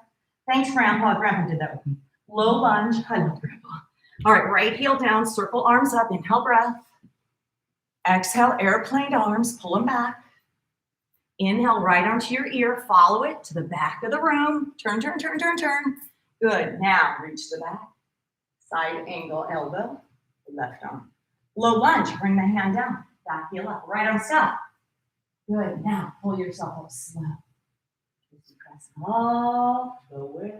Thanks, Grandpa. Grandpa did that with me. Low lunge, I love Grandpa. All right, right heel down, circle arms up, inhale breath. Exhale, airplane arms, pull them back. Inhale, right arm to your ear, follow it to the back of the room. Turn, turn, turn, turn, turn. Good, now reach to the back. Side angle elbow, left arm. Low lunge, bring the hand down, back heel up, right arm stop. Good, now pull yourself up slow. Press all the way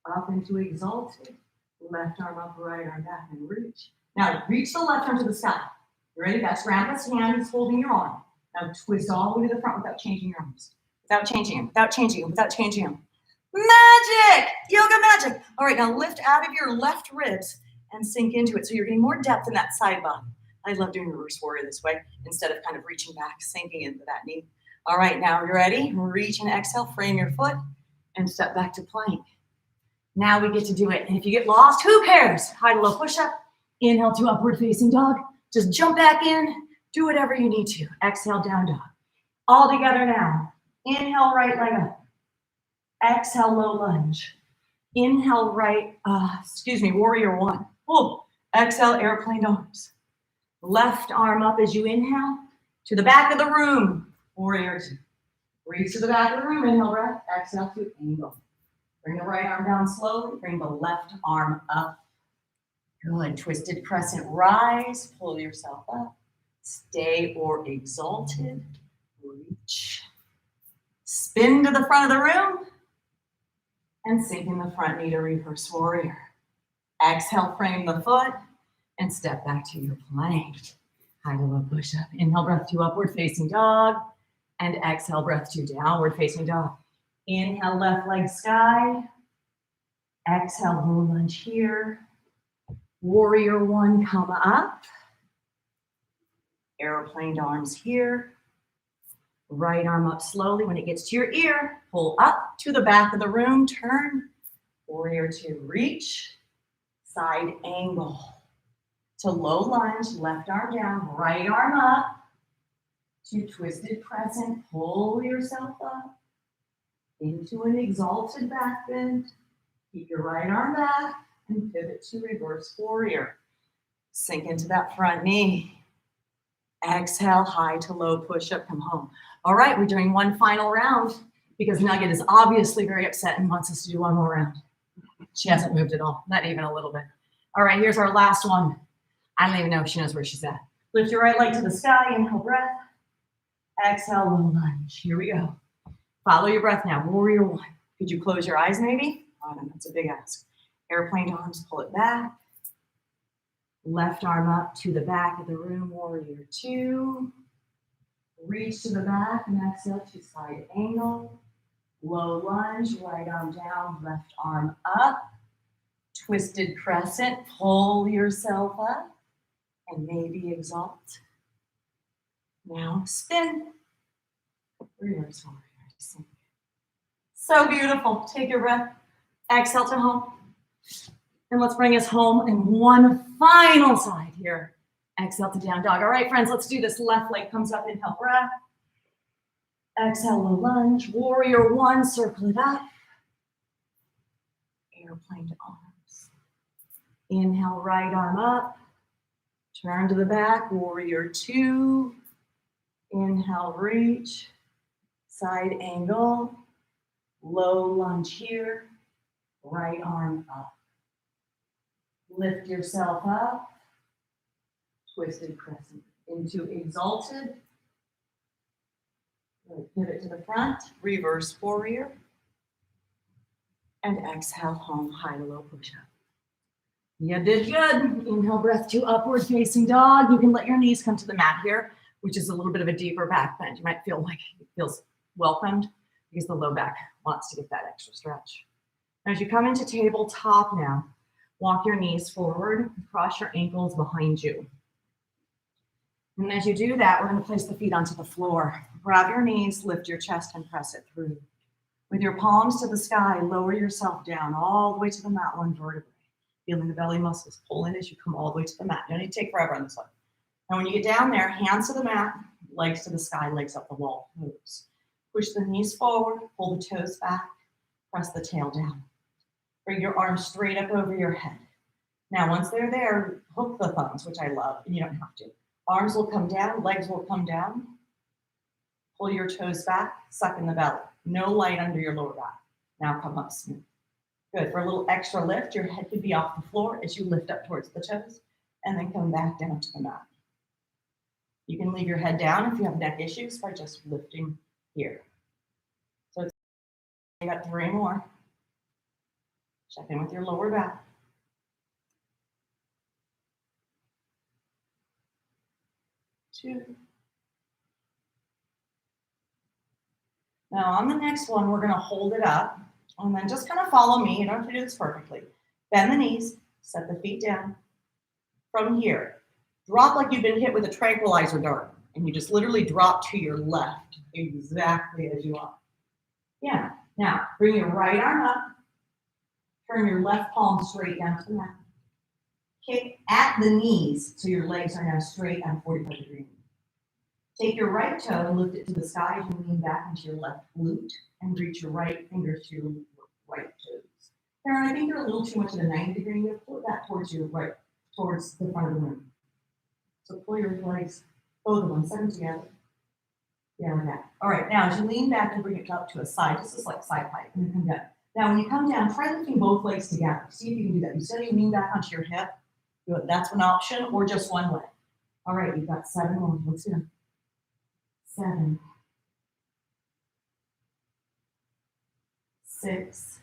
up into exalted. Left arm up, right arm back and reach. Now reach the left arm to the sky. You ready? That's grandpa's hand is holding your arm. Now twist all the way to the front without changing your arms. Without changing them, without changing them, without changing them. Magic! Yoga magic. All right, now lift out of your left ribs and sink into it. So you're getting more depth in that side body. I love doing reverse warrior this way instead of kind of reaching back, sinking into that knee. All right, now you're ready. Reach and exhale, frame your foot and step back to plank. Now we get to do it. And if you get lost, who cares? High to low push-up. Inhale to upward facing dog. Just jump back in. Do whatever you need to. Exhale, down dog. All together now. Inhale, right leg up. Exhale, low lunge. Inhale, warrior one. Oh, exhale, airplane arms. Left arm up as you inhale to the back of the room. Warrior two. Reach to the back of the room. Inhale, breath. Exhale to angle. Bring the right arm down slowly. Bring the left arm up. Good. Twisted crescent. Rise. Pull yourself up. Stay or exalted. Reach. Spin to the front of the room. And sink in the front knee to reverse warrior. Exhale, frame the foot. And step back to your plank. High to low push-up. Inhale, breath to upward facing dog. And exhale, breath to downward facing dog. Inhale, left leg sky. Exhale, low lunge here. Warrior one, come up. Airplane arms here. Right arm up slowly. When it gets to your ear, pull up to the back of the room, turn. Warrior two, reach. Side angle. To low lunge, left arm down, right arm up. To twisted crescent, pull yourself up. Into an exalted back bend. Keep your right arm back and pivot to reverse warrior. Sink into that front knee. Exhale, high to low push-up, come home. All right, we're doing one final round because Nugget is obviously very upset and wants us to do one more round. She hasn't moved at all, not even a little bit. All right, here's our last one. I don't even know if she knows where she's at. Lift your right leg to the sky, inhale, breath. Exhale, low lunge. Here we go. Follow your breath now, warrior one. Could you close your eyes maybe? Oh, that's a big ask. Airplane arms, pull it back. Left arm up to the back of the room, warrior two. Reach to the back and exhale to side angle. Low lunge, right arm down, left arm up. Twisted crescent, pull yourself up and maybe exalt. Now spin. Reverse warrior. So beautiful. Take your breath. Exhale to home. And let's bring us home in one final side here. Exhale to down dog. All right, friends, let's do this. Left leg comes up, inhale, breath. Exhale, low lunge. Warrior one, circle it up. Airplane to arms. Inhale, right arm up. Turn to the back, warrior two. Inhale, reach. Side angle. Low lunge here. Right arm up. Lift yourself up. Twisted crescent into exalted. Pivot to the front, reverse warrior. And exhale, home, high to low push-up. You did good. Inhale, breath to upward facing dog. You can let your knees come to the mat here, which is a little bit of a deeper back bend. You might feel like it feels welcomed because the low back wants to get that extra stretch. As you come into tabletop now, walk your knees forward, cross your ankles behind you. And as you do that, we're going to place the feet onto the floor. Grab your knees, lift your chest, and press it through. With your palms to the sky, lower yourself down all the way to the mat, one vertebrae. Feeling the belly muscles pull in as you come all the way to the mat. You don't need to take forever on this one. Now when you get down there, hands to the mat, legs to the sky, legs up the wall, toes. Push the knees forward, pull the toes back, press the tail down. Bring your arms straight up over your head. Now once they're there, hook the thumbs, which I love, and you don't have to. Arms will come down, legs will come down. Pull your toes back, suck in the belly. No light under your lower back. Now come up smooth. Good. For a little extra lift, your head could be off the floor as you lift up towards the toes and then come back down to the mat. You can leave your head down if you have neck issues by just lifting here. So you got 3 more. Check in with your lower back. 2. Now on the next one, we're going to hold it up and then just kind of follow me. You don't have to do this perfectly. Bend the knees, set the feet down. From here, drop like you've been hit with a tranquilizer dart and you just literally drop to your left exactly as you are. Yeah. Now bring your right arm up. Turn your left palm straight down to the mat. Kick at the knees so your legs are now straight on 45 degrees. Take your right toe and lift it to the sky as you lean back into your left glute and reach your right fingers to your right toes. Karen, I think you're a little too much at a 90 degree. You pull it back towards your right, towards the front of the room. So pull your legs, both of them, set them together. Yeah, like that. All right, now as you lean back and bring it up to a side, this is like side plank, and then come down. Now when you come down, try lifting both legs together. See if you can do that. Instead of you lean back onto your hip, do it. That's an option, or just one leg. All right, you've got 7 more. Let's go. 7, 6,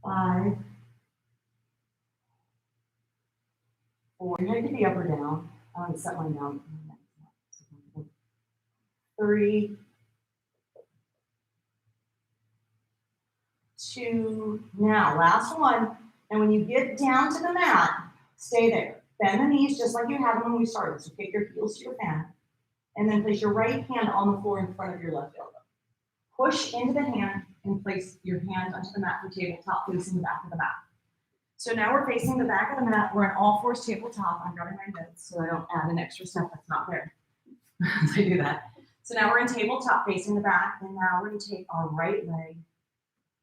5, 4. Your head can be up or down. I want to set mine down. 3, 2. Now, last one. And when you get down to the mat, stay there. Bend the knees just like you had them when we started. So kick your heels to your fan. And then place your right hand on the floor in front of your left elbow. Push into the hand and place your hand onto the mat for tabletop facing the back of the mat. So now we're facing the back of the mat. We're in all fours tabletop. I'm grabbing my notes so I don't add an extra step that's not there. I do that. So now we're in tabletop facing the back, and now we're going to take our right leg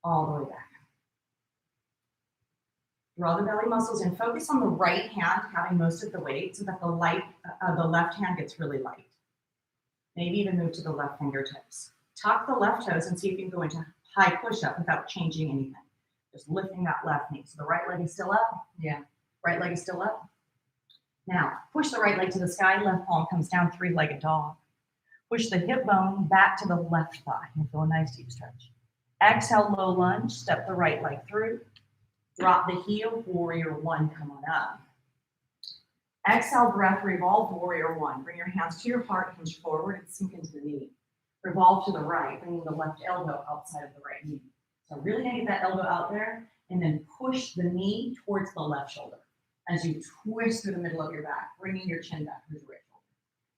all the way back. Draw the belly muscles in. Focus on the right hand having most of the weight so that the left hand gets really light. Maybe even move to the left fingertips. Tuck the left toes and see if you can go into high push-up without changing anything. Just lifting that left knee. So the right leg is still up. Yeah. Right leg is still up. Now, push the right leg to the sky. Left palm comes down, three-legged dog. Push the hip bone back to the left thigh. And feel a nice deep stretch. Exhale, low lunge. Step the right leg through. Drop the heel, warrior one, come on up. Exhale, breath, revolve, warrior one. Bring your hands to your heart, hinge forward, and sink into the knee. Revolve to the right, bringing the left elbow outside of the right knee. So really get that elbow out there, and then push the knee towards the left shoulder as you twist through the middle of your back, bringing your chin back towards the right shoulder.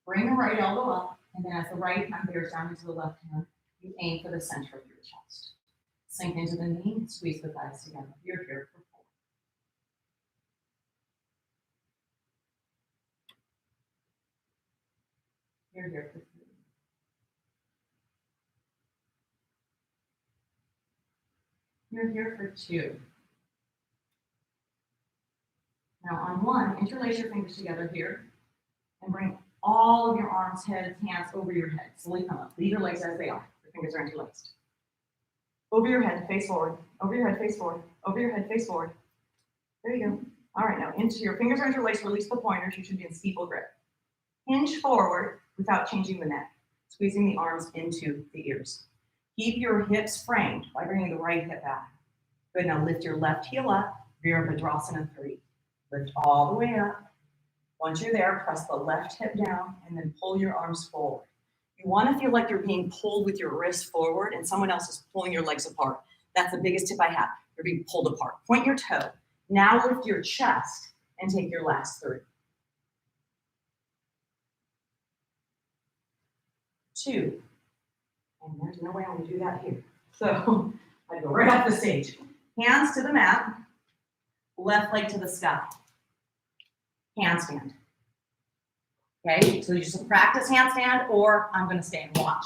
Bring the right elbow up, and then as the right hand bears down into the left hand, you aim for the center of your chest. Sink into the knee, and squeeze the thighs together. You're here for 4. You're here for 3. You're here for 2. Now on 1, interlace your fingers together here and bring all of your arms, heads, hands over your head. Slowly come up. Leave your legs as they are. Your fingers are interlaced. Over your head, face forward. Over your head, face forward. Over your head, face forward. There you go. All right, now into your fingers are interlaced. Release the pointers. You should be in steeple grip. Hinge forward without changing the neck. Squeezing the arms into the ears. Keep your hips framed by bringing the right hip back. Good, now lift your left heel up, Virabhadrasana 3. Lift all the way up. Once you're there, press the left hip down and then pull your arms forward. You want to feel like you're being pulled with your wrists forward and someone else is pulling your legs apart. That's the biggest tip I have. You're being pulled apart. Point your toe. Now lift your chest and take your last 3. 2. And there's no way I'm going to do that here. So I go right off the stage. Hands to the mat. Left leg to the sky. Handstand. Okay, so you just practice handstand, or I'm going to stay and watch.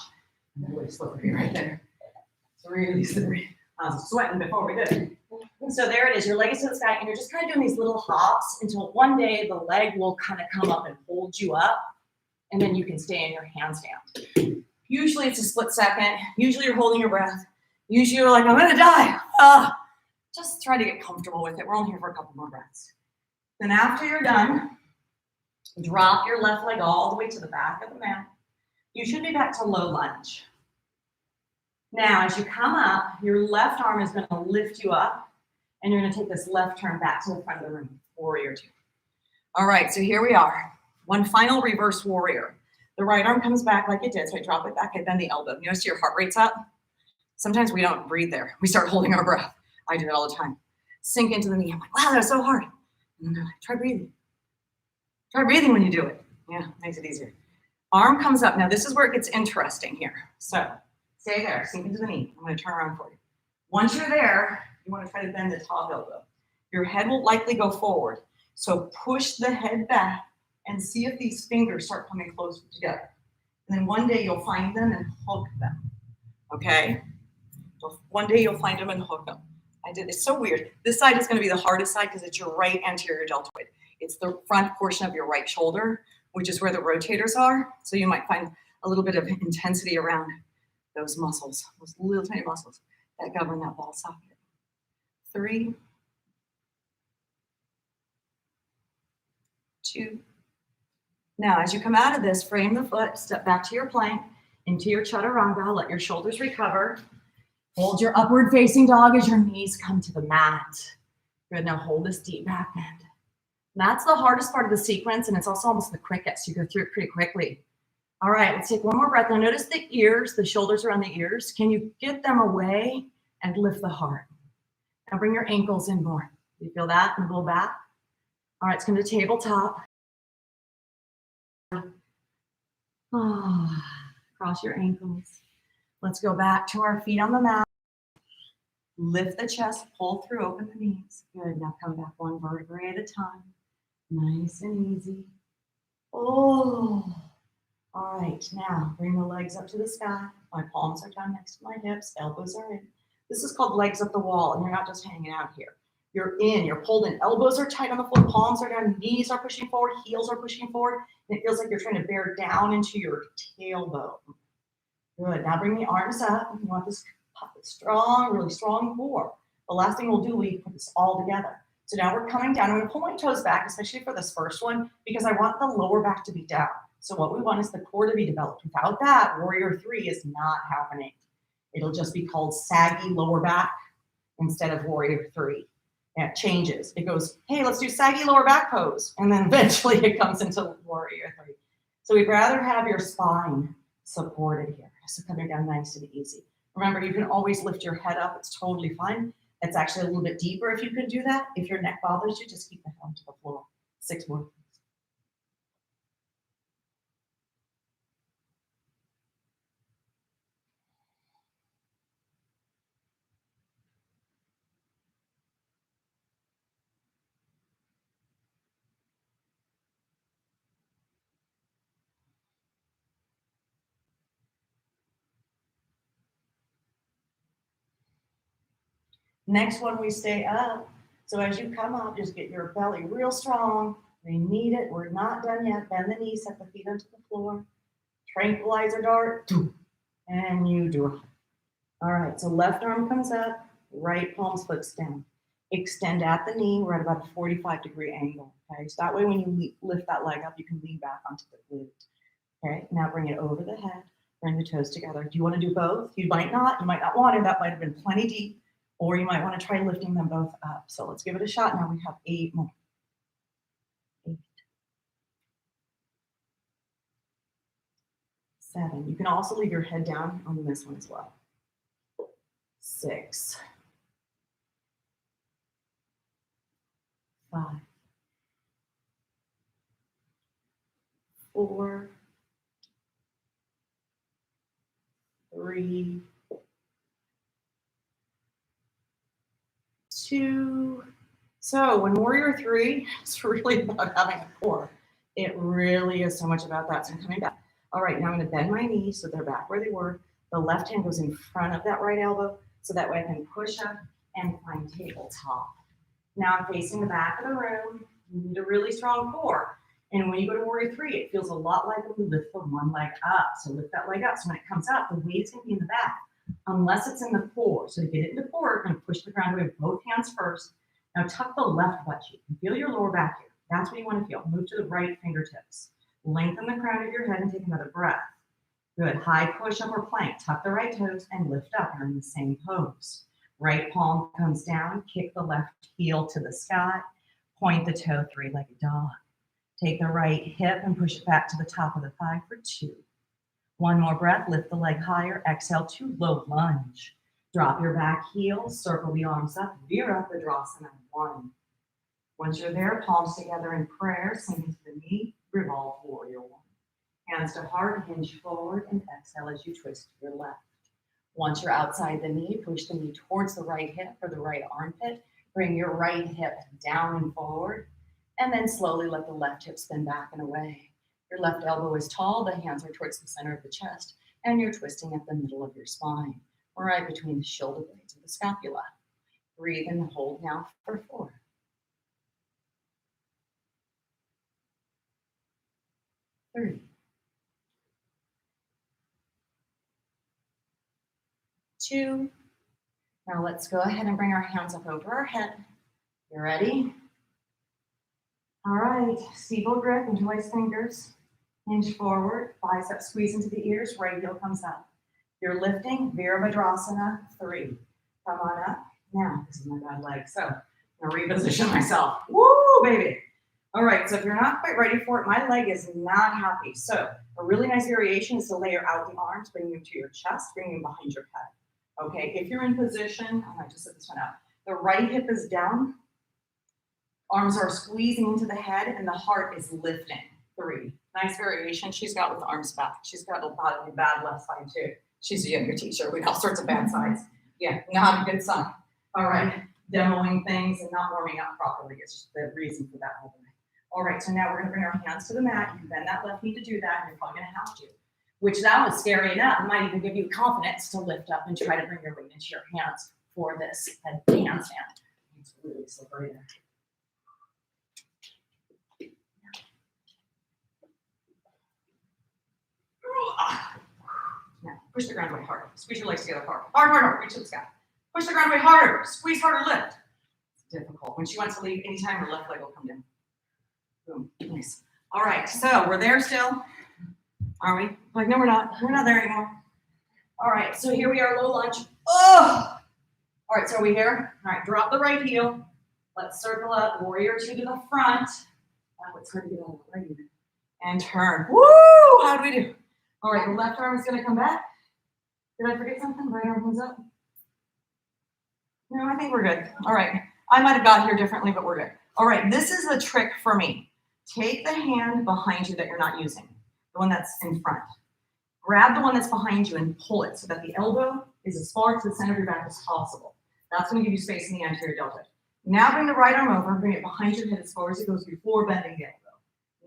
I'm really slippery right there. It's really slippery. I was sweating before we did it. So there it is. Your leg is to the sky, and you're just kind of doing these little hops until one day the leg will kind of come up and hold you up, and then you can stay in your handstand. Usually it's a split second. Usually you're holding your breath. Usually you're like, I'm going to die. Just try to get comfortable with it. We're only here for a couple more breaths. Then after you're done, drop your left leg all the way to the back of the mat. You should be back to low lunge. Now, as you come up, your left arm is going to lift you up, and you're going to take this left turn back to the front of the room, warrior 2. All right, so here we are. One final reverse warrior. The right arm comes back like it did, so I drop it back, I bend the elbow. Notice your heart rate's up. Sometimes we don't breathe there. We start holding our breath. I do it all the time. Sink into the knee. I'm like, wow, that was so hard. And then try breathing. Try breathing when you do it. Yeah, makes it easier. Arm comes up. Now this is where it gets interesting here. So stay there, sink into the knee. I'm going to turn around for you. Once you're there, you want to try to bend the top elbow. Your head will likely go forward. So push the head back and see if these fingers start coming closer together. And then one day you'll find them and hook them. Okay? So one day you'll find them and hook them. I did. It's so weird. This side is going to be the hardest side because it's your right anterior deltoid. It's the front portion of your right shoulder, which is where the rotators are. So you might find a little bit of intensity around those muscles, those little tiny muscles that govern that ball socket. 3, 2. Now, as you come out of this, frame the foot, step back to your plank, into your chaturanga, let your shoulders recover. Hold your upward facing dog as your knees come to the mat. Good, now hold this deep back bend. That's the hardest part of the sequence, and it's also almost the quickest. You go through it pretty quickly. All right, let's take one more breath. Now notice the ears, the shoulders around the ears. Can you get them away and lift the heart? Now bring your ankles in more. You feel that? And go back. All right, it's going to tabletop. Oh, cross your ankles. Let's go back to our feet on the mat. Lift the chest, pull through, open the knees. Good, now come back one vertebrae at a time. Nice and easy. Oh, all right, now bring the legs up to the sky. My palms are down next to my hips, elbows are in. This is called legs up the wall, and you're not just hanging out here. You're in, you're pulled in. Elbows are tight on the floor, palms are down, knees are pushing forward, heels are pushing forward, and it feels like you're trying to bear down into your tailbone. Good, now bring the arms up. You want this strong, really strong core. The last thing we'll do, we put this all together. So now we're coming down. I'm going to pull my toes back, especially for this first one, because I want the lower back to be down. So what we want is the core to be developed. Without that, warrior 3 is not happening. It'll just be called saggy lower back instead of warrior 3. And it changes. It goes, hey, let's do saggy lower back pose. And then eventually it comes into warrior 3. So we'd rather have your spine supported here. So coming down nice and easy. Remember, you can always lift your head up. It's totally fine. It's actually a little bit deeper if you could do that. If your neck bothers you, just keep the head onto the floor. 6 more. Next one, we stay up. So as you come up, just get your belly real strong. We need it. We're not done yet. Bend the knees, set the feet onto the floor. Tranquilizer dart. And you do it. All right, so left arm comes up, right palm flips down. Extend at the knee. We're at about a 45-degree angle. Okay, so that way when you lift that leg up, you can lean back onto the glute. Okay, now bring it over the head. Bring the toes together. Do you want to do both? You might not. You might not want to. That might have been plenty deep. Or you might want to try lifting them both up. So let's give it a shot. Now we have 8 more. 8. 7. You can also leave your head down on this one as well. 6. 5. 4. 3. 2. So when warrior 3, it's really about having a core. It really is so much about that. So I'm coming back. All right, now I'm going to bend my knees so they're back where they were. The left hand goes in front of that right elbow, so that way I can push up and find tabletop. Now I'm facing the back of the room. You need a really strong core. And when you go to warrior 3, it feels a lot like when we lift the one leg up. So lift that leg up. So when it comes up, the weight is going to be in the back, unless it's in the core. So to get it into core, you're going to push the ground away with both hands first. Now tuck the left butt cheek and feel your lower back here. That's what you want to feel. Move to the right fingertips. Lengthen the crown of your head and take another breath. Good. High push-up or plank. Tuck the right toes and lift up. You're in the same pose. Right palm comes down. Kick the left heel to the sky. Point the toe, 3-legged dog. Take the right hip and push it back to the top of the thigh for 2. One more breath. Lift the leg higher. Exhale to low lunge. Drop your back heel. Circle the arms up. Veer up Virasana 1. Once you're there, palms together in prayer. Sink into the knee. Revolve warrior 1. Hands to heart, hinge forward, and exhale as you twist to your left. Once you're outside the knee, push the knee towards the right hip or the right armpit. Bring your right hip down and forward, and then slowly let the left hip spin back and away. Your left elbow is tall, the hands are towards the center of the chest, and you're twisting at the middle of your spine, right between the shoulder blades of the scapula. Breathe and hold now for 4. 3. 2. Now let's go ahead and bring our hands up over our head. You ready? All right, steeple grip, interlace fingers, hinge forward, biceps squeeze into the ears, right heel comes up. You're lifting, Virabhadrasana 3. Come on up. Now, this is my bad leg, so I'm gonna reposition myself. Woo, baby. All right, so if you're not quite ready for it, my leg is not happy. So a really nice variation is to layer out the arms, bring them to your chest, bring them behind your head. Okay, if you're in position, I might just set this one up. The right hip is down. Arms are squeezing into the head and the heart is lifting. 3. Nice variation she's got with the arms back. She's got a bad left side too. She's a younger teacher with all sorts of bad sides. Yeah, not a good sign. All right, demoing things and not warming up properly is the reason for that whole thing. All right, so now we're gonna bring our hands to the mat. You can bend that left knee to do that, and you're probably gonna have to. Which that was scary enough. It might even give you confidence to lift up and try to bring your weight into your hands for this handstand. It's really slippery there. Now, push the ground away harder. Squeeze your legs together hard. Hard. Reach to the sky. Push the ground away harder. Squeeze harder, lift. It's difficult. When she wants to leave, anytime her left leg will come down. Boom. Nice. All right, so we're there still. Are we? Like, no, we're not. We're not there anymore. All right, so here we are, low lunge. Oh! All right, so are we here? All right, drop the right heel. Let's circle up, warrior 2 to the front. Oh, it's hard to get on the right even. And turn. Woo! How do we do? All right, the left arm is going to come back. Did I forget something? Right arm comes up. No, I think we're good. All right. I might have got here differently, but we're good. All right, this is the trick for me. Take the hand behind you that you're not using, the one that's in front. Grab the one that's behind you and pull it so that the elbow is as far to the center of your back as possible. That's going to give you space in the anterior deltoid. Now bring the right arm over, bring it behind your head as far as it goes before bending the elbow.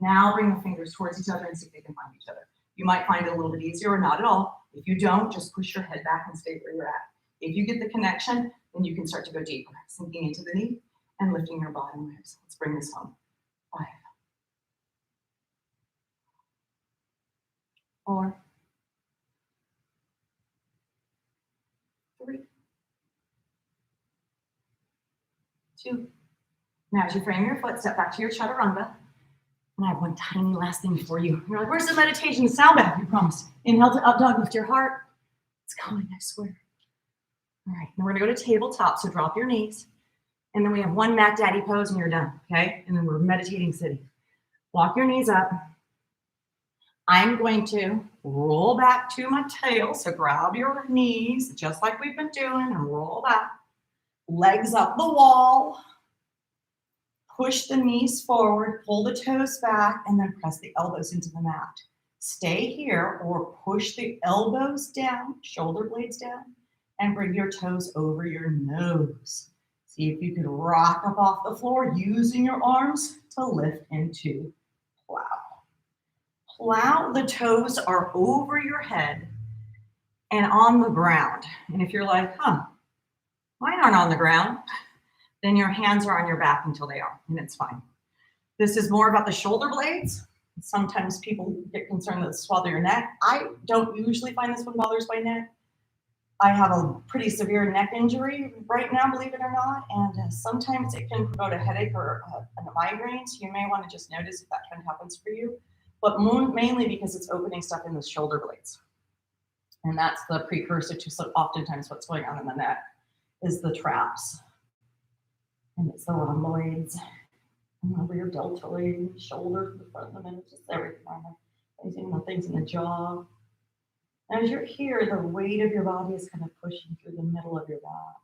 Now bring the fingers towards each other and see if they can find each other. You might find it a little bit easier or not at all. If you don't, just push your head back and stay where you're at. If you get the connection, then you can start to go deeper, sinking into the knee and lifting your bottom ribs. Let's bring this home. 5, 4, 3, 2. Now as you frame your foot, step back to your chaturanga. And I have one tiny last thing for you. You're like, where's the meditation? Sound bath, you promised. Inhale to up dog, lift your heart. It's coming, I swear. All right, now we're gonna go to tabletop, so drop your knees. And then we have one Mac Daddy pose and you're done, okay? And then we're meditating sitting. Walk your knees up. I'm going to roll back to my tail, so grab your knees, just like we've been doing, and roll back. Legs up the wall. Push the knees forward, pull the toes back, and then press the elbows into the mat. Stay here or push the elbows down, shoulder blades down, and bring your toes over your nose. See if you can rock up off the floor using your arms to lift into plow. Plow, the toes are over your head and on the ground. And if you're like, mine aren't on the ground, then your hands are on your back until they are, and it's fine. This is more about the shoulder blades. Sometimes people get concerned that this swells your neck. I don't usually find this one bothers my neck. I have a pretty severe neck injury right now, believe it or not, and sometimes it can promote a headache or a migraine, so you may want to just notice if that trend happens for you, but mainly because it's opening stuff in the shoulder blades. And that's the precursor to oftentimes what's going on in the neck is the traps. And it's the rhomboids, and over your deltoid, shoulders, the front of the middle, just everything on there. Things in the jaw. As you're here, the weight of your body is kind of pushing through the middle of your back.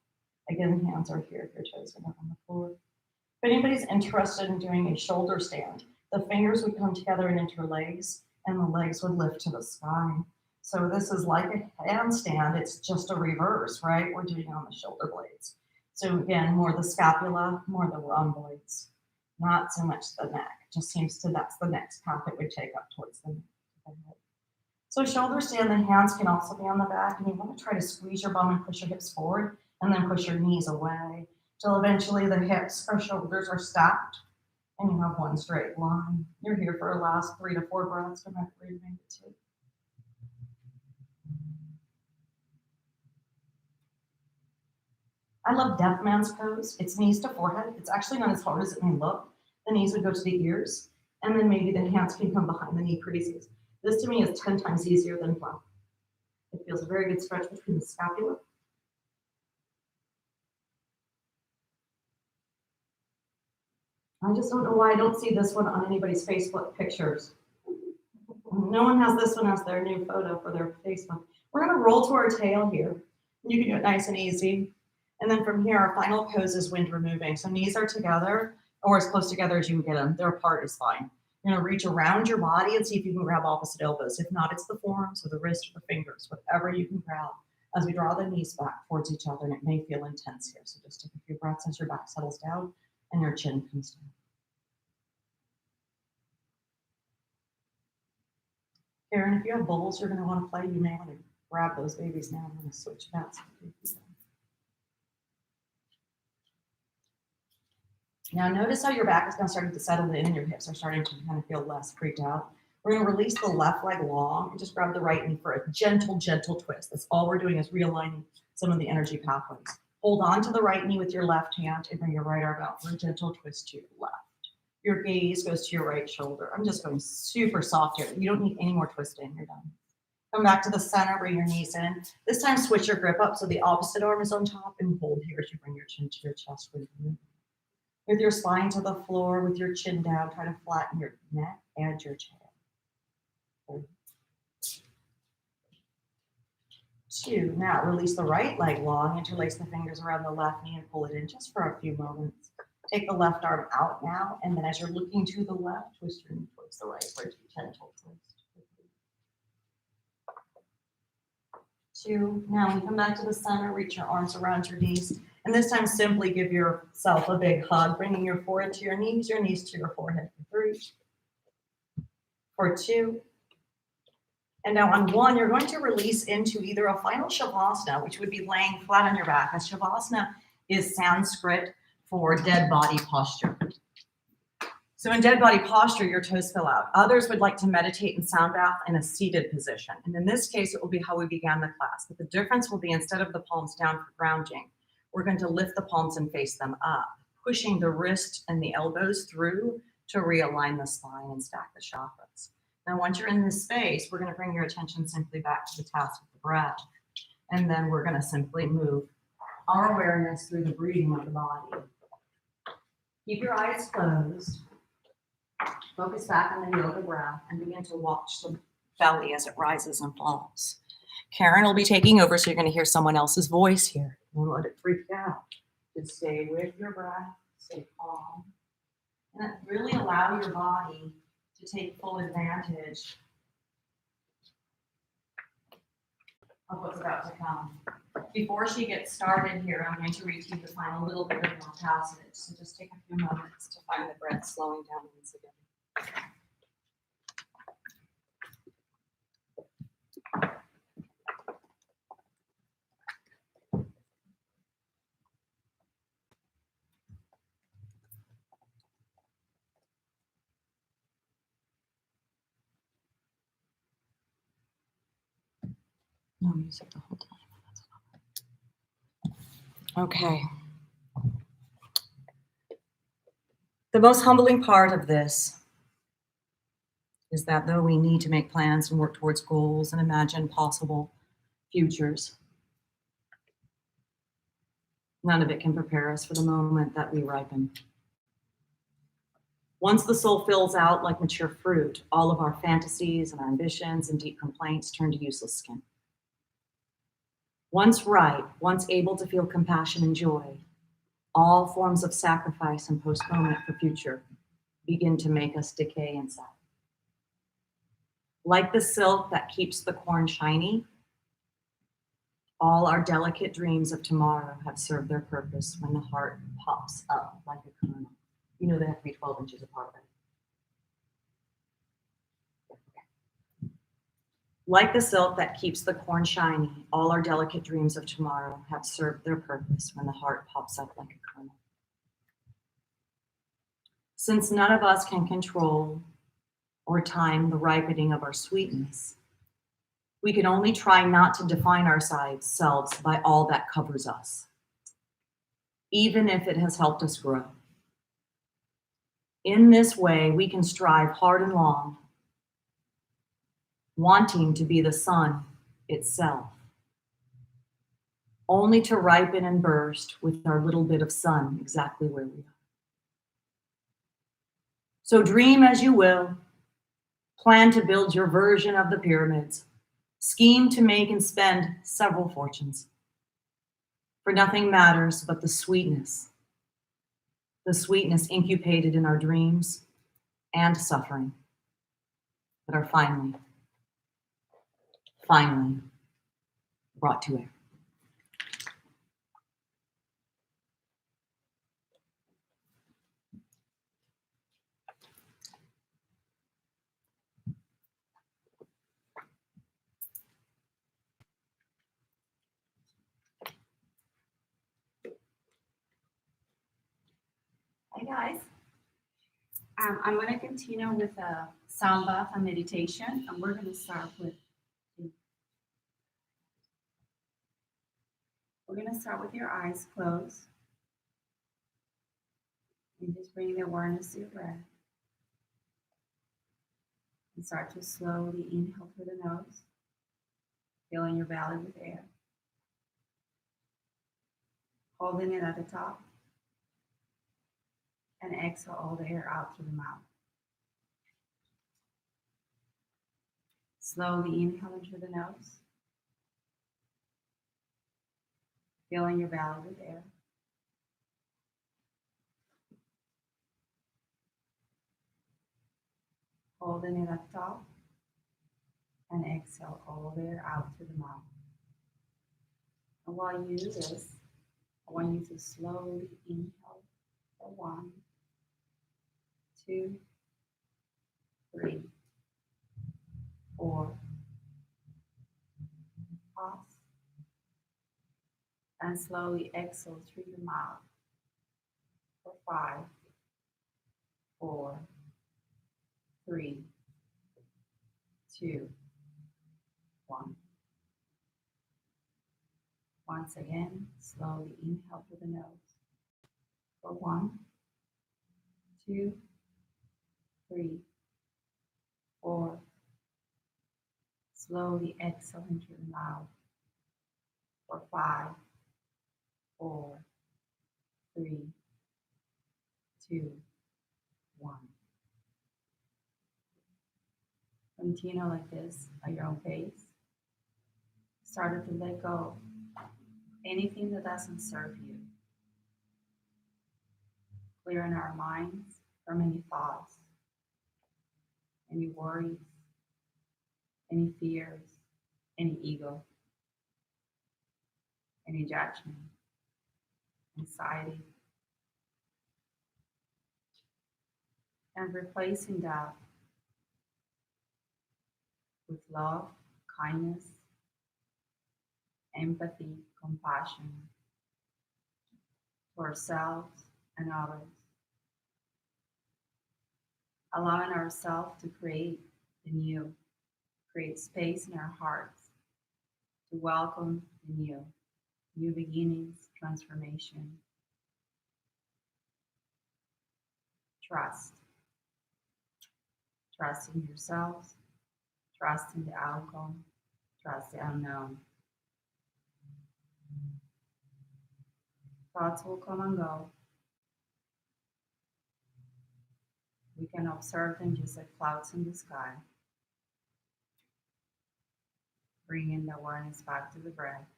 Again, hands are here if your toes are not on the floor. If anybody's interested in doing a shoulder stand, the fingers would come together and interlace, and the legs would lift to the sky. So this is like a handstand, it's just a reverse, right? We're doing it on the shoulder blades. So again, more the scapula, more the rhomboids, not so much the neck. It just seems to, that's the next path it would take up towards the neck. So shoulder stand, the hands can also be on the back, and you want to try to squeeze your bum and push your hips forward, and then push your knees away, till eventually the hips or shoulders are stacked, and you have one straight line. You're here for the last 3 to 4 breaths, no matter where you make it to. I love deaf man's pose. It's knees to forehead. It's actually not as hard as it may look. The knees would go to the ears, and then maybe the hands can come behind the knee creases. This to me is 10 times easier than plow. It feels a very good stretch between the scapula. I just don't know why I don't see this one on anybody's Facebook pictures. No one has this one as their new photo for their Facebook. We're gonna roll to our tail here. You can do it nice and easy. And then from here, our final pose is wind removing. So knees are together or as close together as you can get them. They're apart is fine. You're gonna reach around your body and see if you can grab opposite elbows. If not, it's the forearms or the wrist or the fingers, whatever you can grab as we draw the knees back towards each other. And it may feel intense here. So just take a few breaths as your back settles down and your chin comes down. Karen, if you have bowls you're gonna wanna play, you may wanna grab those babies now. I'm gonna switch bats. Now notice how your back is now starting to settle in and your hips are starting to kind of feel less freaked out. We're gonna release the left leg long and just grab the right knee for a gentle, gentle twist. That's all we're doing is realigning some of the energy pathways. Hold on to the right knee with your left hand and bring your right arm out for a gentle twist to your left. Your gaze goes to your right shoulder. I'm just going super soft here. You don't need any more twisting, you're done. Come back to the center, bring your knees in. This time switch your grip up so the opposite arm is on top and hold here as you bring your chin to your chest. With your spine to the floor, with your chin down, try to flatten your neck and your chin. 2. Now release the right leg long, interlace the fingers around the left knee and pull it in just for a few moments. Take the left arm out now, and then as you're looking to the left, twist your knee towards the right for a gentle twist. 2. Now we come back to the center, reach your arms around your knees, and this time simply give yourself a big hug, bringing your forehead to your knees to your forehead for 3, for 2. And now on 1, you're going to release into either a final Shavasana, which would be laying flat on your back, as Shavasana is Sanskrit for dead body posture. So in dead body posture, your toes spill out. Others would like to meditate in sound bath in a seated position. And in this case, it will be how we began the class. But the difference will be instead of the palms down for grounding, we're going to lift the palms and face them up, pushing the wrist and the elbows through to realign the spine and stack the chakras. Now, once you're in this space, we're going to bring your attention simply back to the task of the breath. And then we're going to simply move our awareness through the breathing of the body. Keep your eyes closed. Focus back on the yoga breath and begin to watch the belly as it rises and falls. Karen will be taking over, so you're going to hear someone else's voice here. Don't let it freak you out. Just stay with your breath, stay calm, and really allow your body to take full advantage of what's about to come. Before she gets started here, I'm going to read you the final little bit of our passage. So just take a few moments to find the breath slowing down once again. No music the whole time. Okay. The most humbling part of this is that though we need to make plans and work towards goals and imagine possible futures, none of it can prepare us for the moment that we ripen. Once the soul fills out like mature fruit, all of our fantasies and our ambitions and deep complaints turn to useless skin. Once ripe, once able to feel compassion and joy, all forms of sacrifice and postponement for future begin to make us decay inside. Like the silk that keeps the corn shiny, all our delicate dreams of tomorrow have served their purpose when the heart pops up like a kernel. You know they have to be 12 inches apart, right? Like the silk that keeps the corn shiny, all our delicate dreams of tomorrow have served their purpose when the heart pops up like a kernel. Since none of us can control or time the ripening of our sweetness, we can only try not to define ourselves by all that covers us, even if it has helped us grow. In this way, we can strive hard and long, wanting to be the sun itself, only to ripen and burst with our little bit of sun exactly where we are. So dream as you will, plan to build your version of the pyramids, scheme to make and spend several fortunes. For nothing matters but the sweetness incubated in our dreams and suffering that are finally brought to air. Hi guys. I'm going to continue with a Soundbath and Meditation, and we're going to start with your eyes closed, and just bring the awareness to your breath, and start to slowly inhale through the nose, filling your belly with air, holding it at the top, and exhale all the air out through the mouth. Slowly inhaling through the nose, filling your belly with air. Holding it at the top, and exhale all the air out through the mouth. And while you do this, I want you to slowly inhale for 1, 2, 3, 4. Pause. And slowly exhale through your mouth for 5, 4, 3, 2, 1. Once again, slowly inhale through the nose for 1, 2, 3, 4. Slowly exhale into your mouth for 5, 4, 3, 2, 1. Continue like this at your own pace. Start to let go of anything that doesn't serve you. Clearing our minds from any thoughts, any worries, any fears, any ego, any judgment, anxiety, and replacing that with love, kindness, empathy, compassion to ourselves and others. Allowing ourselves to create the new, create space in our hearts to welcome the new beginnings, transformation, trust in yourselves, trust in the outcome, trust the unknown. Thoughts will come and go. We can observe them just like clouds in the sky. Bringing the awareness back to the breath,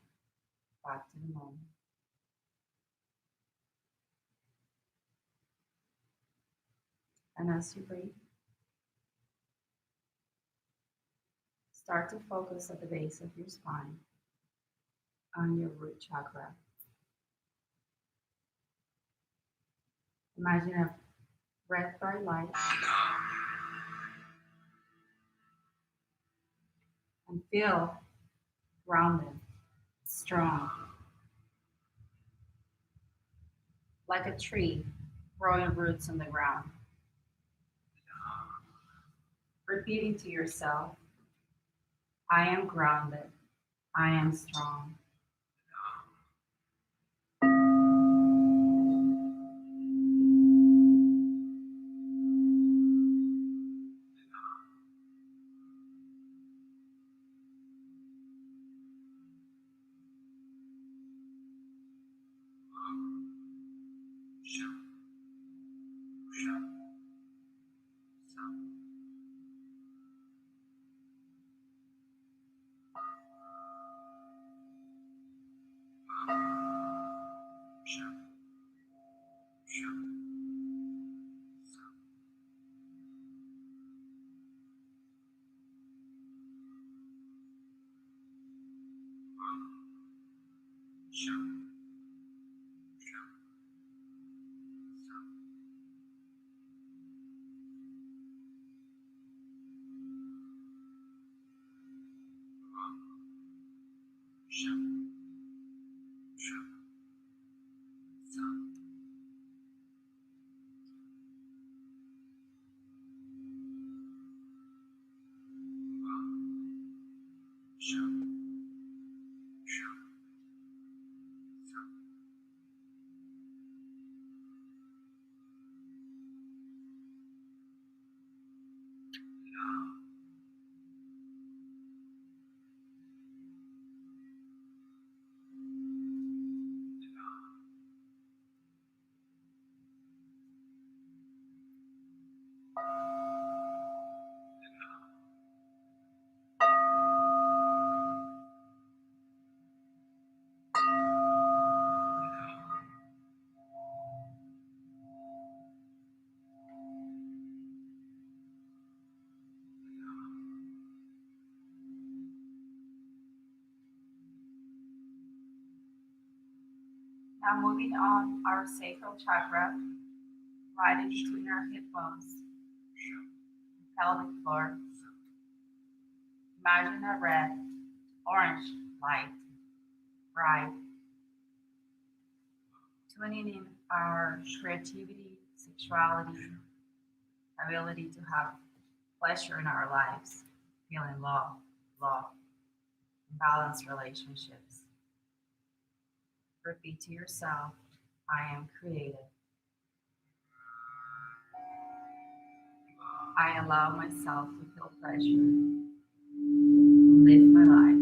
back to the moment. And as you breathe, start to focus at the base of your spine on your root chakra. Imagine a red bright light and feel grounded, strong, like a tree growing roots in the ground. Repeating to yourself, I am grounded, I am strong. Now moving on our sacral chakra, right in between our hip bones, pelvic floor. Imagine a red, orange light, bright, tuning in our creativity, sexuality, ability to have pleasure in our lives, feeling love, balanced relationships. Repeat to yourself, I am creative. I allow myself to feel pleasure, live my life.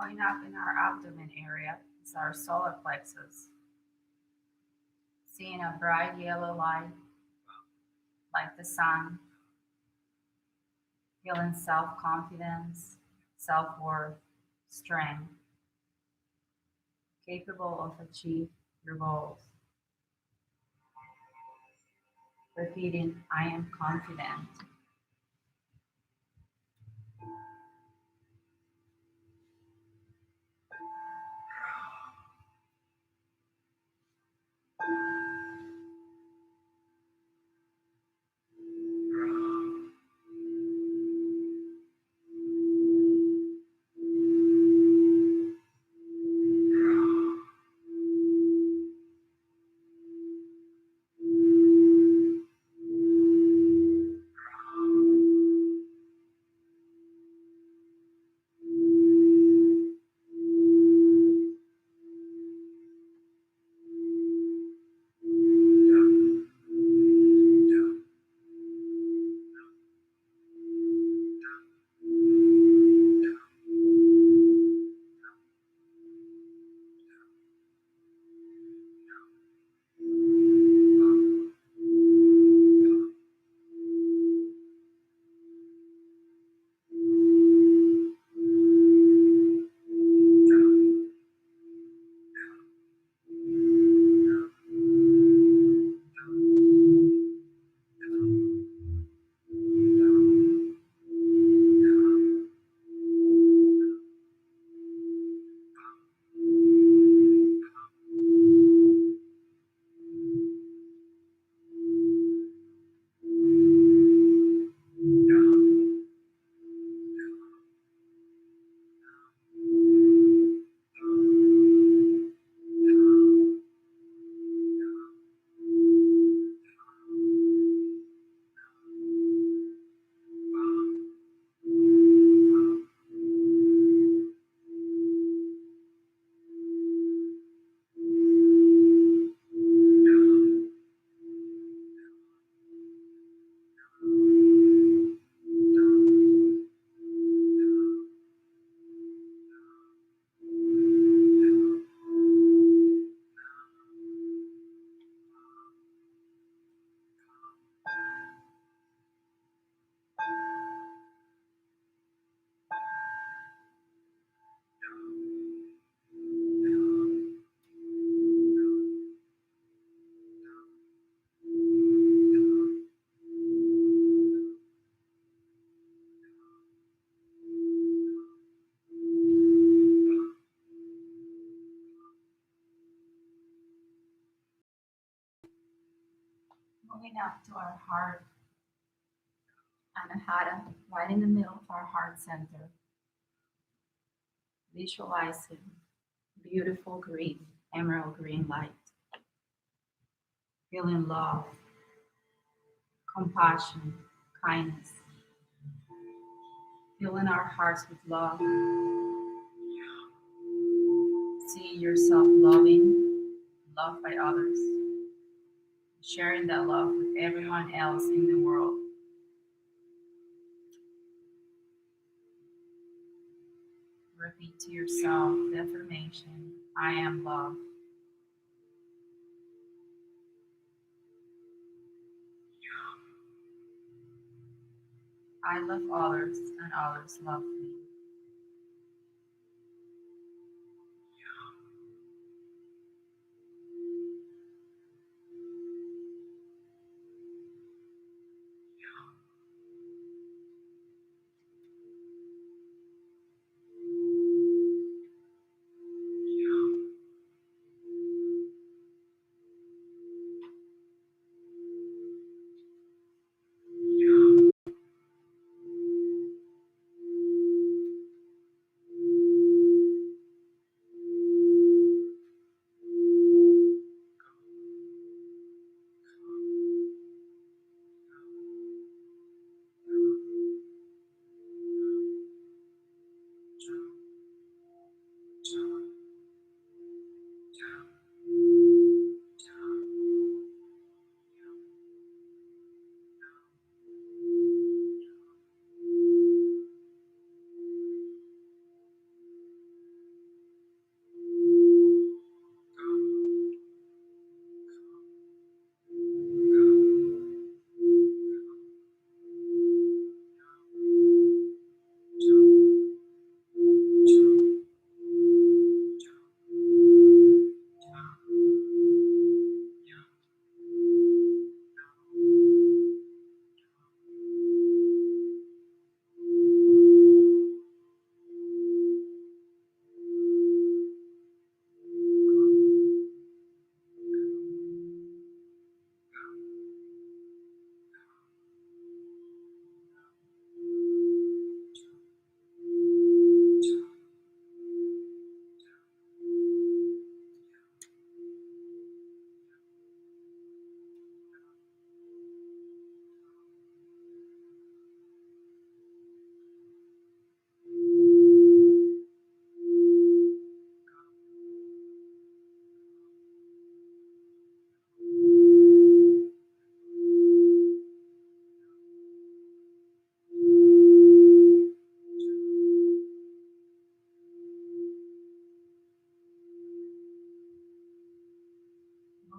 Going up in our abdomen area is our solar plexus. Seeing a bright yellow light like the sun, feeling self-confidence, self-worth, strength. capable of achieve your goals. Repeating, I am confident. Moving up to our heart, Anahata, right in the middle of our heart center. Visualizing beautiful green, emerald green light. Feeling love, compassion, kindness. Filling our hearts with love. See yourself loved by others. Sharing that love with everyone else in the world. Repeat to yourself the affirmation, I am love. I love others and others love me.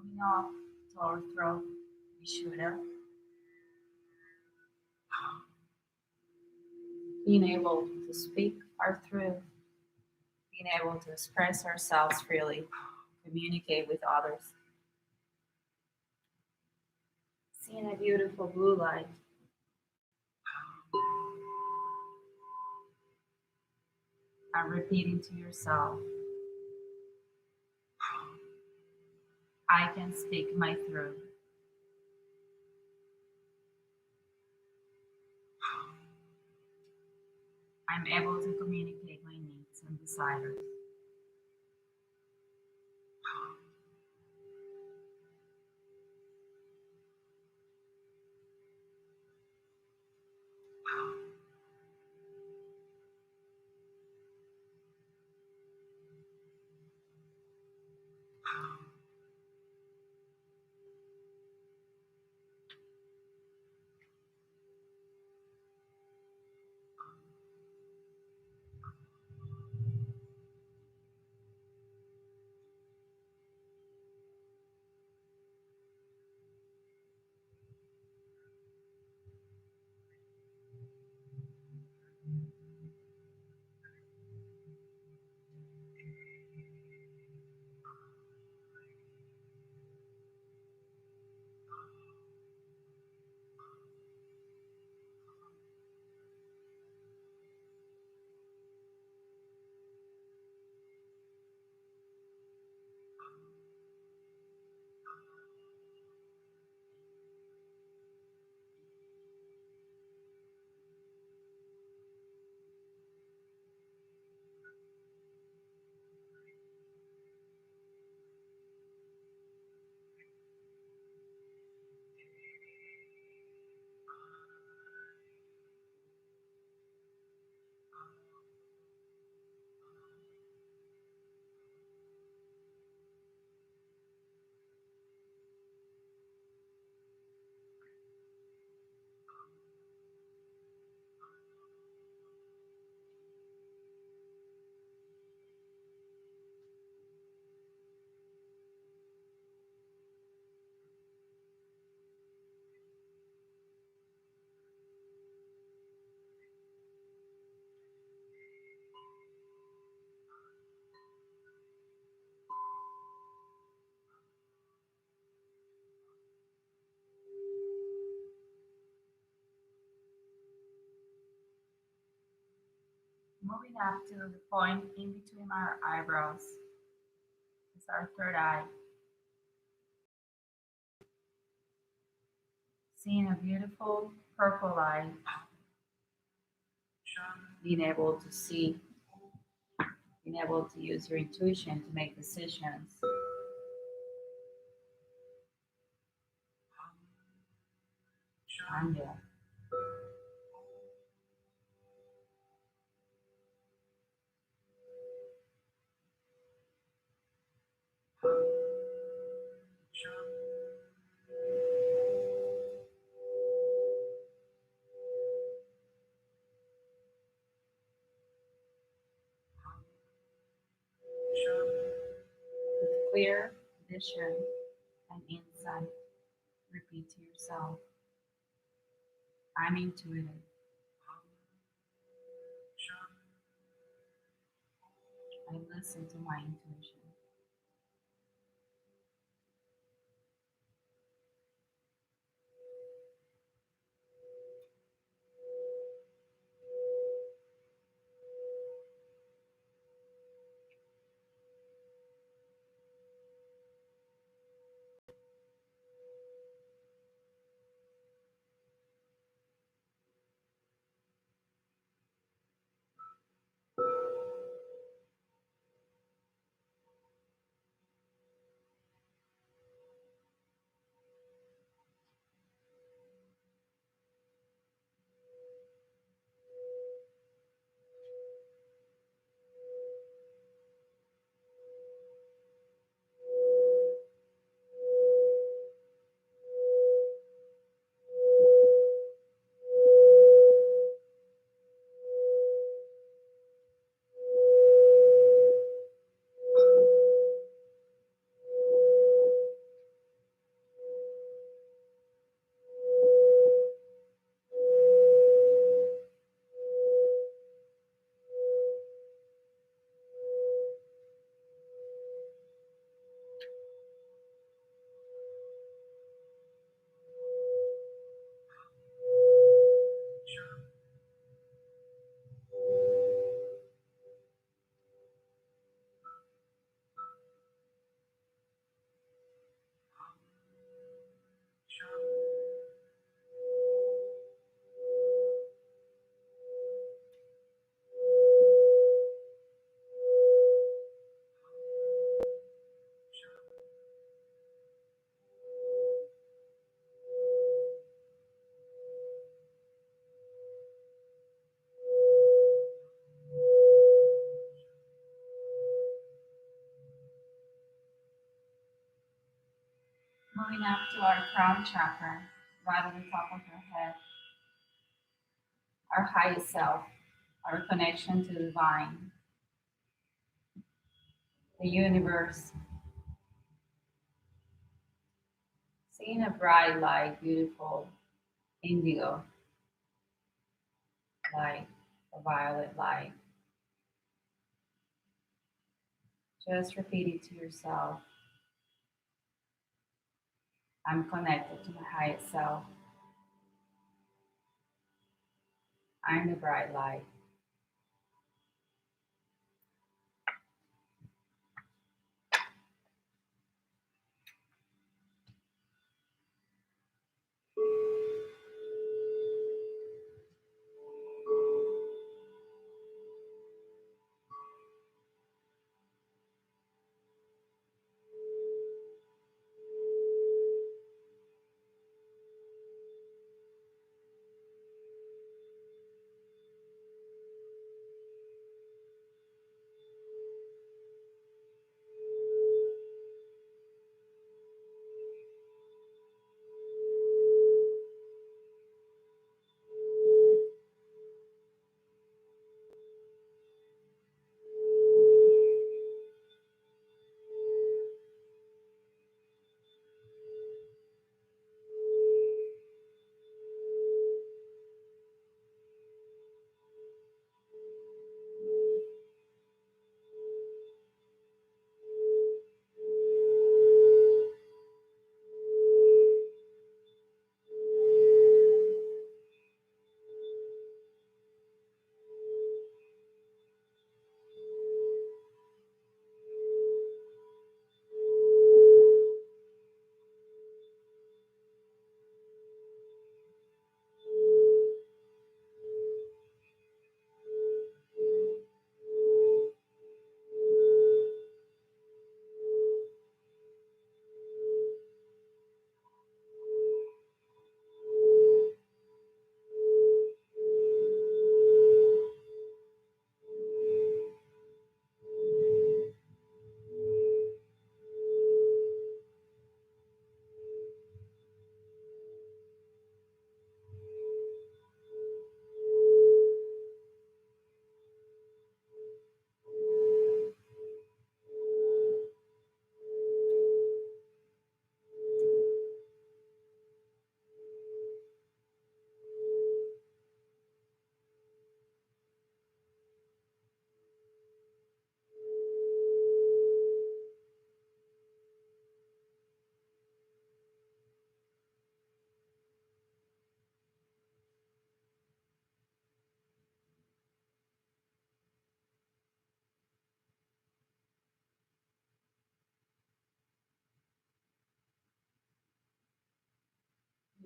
moving up to our throat, Vishuddha. Being able to speak our truth, being able to express ourselves freely, communicate with others. Seeing a beautiful blue light. And repeating to yourself, I can speak my truth. I'm able to communicate my needs and desires. Moving up to the point in between our eyebrows is our third eye. Seeing a beautiful purple light, being able to see, being able to use your intuition to make decisions. And with clear vision and insight, repeat to yourself, I'm intuitive. I listen to my intuition. Moving up to our crown chakra, right on the top of our head, our highest self, our connection to the divine, the universe. Seeing a bright light, beautiful indigo light, a violet light. Just repeat it to yourself. I'm connected to my highest self. I'm the bright light.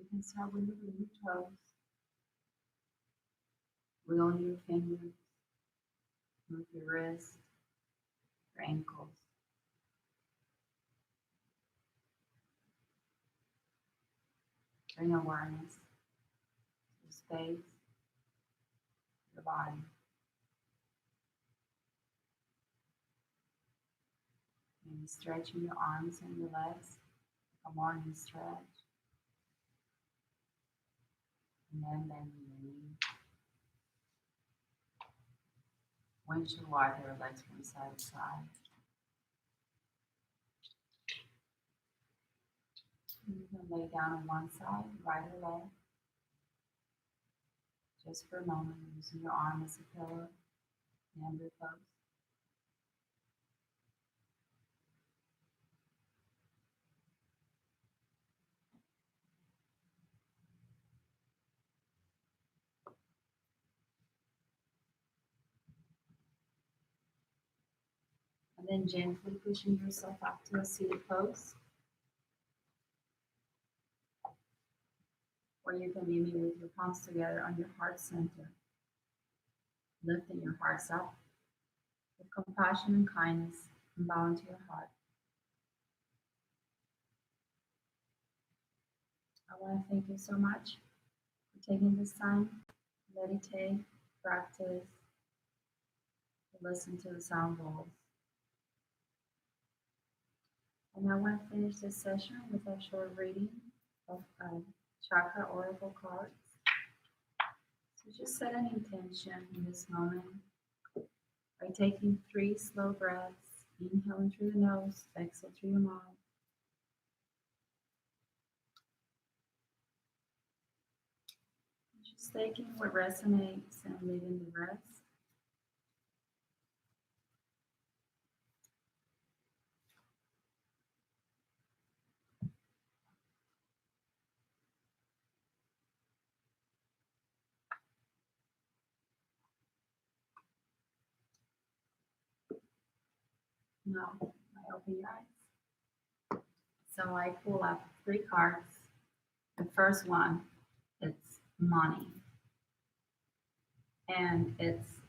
You can start with your toes. Wiggle your fingers, move your wrists, your ankles. Bring awareness to your space, your body. Maybe stretching your arms and your legs, a morning stretch. And then bending your knees. Windshield wiper, legs from side to side. You can lay down on one side, right or left. Just for a moment, using your arm as a pillow, hand repose. And then gently pushing yourself up to a seated pose, where you can meet me with your palms together on your heart center, lifting your hearts up with compassion and kindness and bow into your heart. I want to thank you so much for taking this time to meditate, practice, to listen to the sound bowls. And I want to finish this session with a short reading of chakra oracle cards. So just set an intention in this moment by taking 3 slow breaths, inhaling through the nose, exhale through your mouth. Just taking what resonates and leaving the rest. Now, I open your eyes. So I pull up 3 cards. The first one, it's money. And it's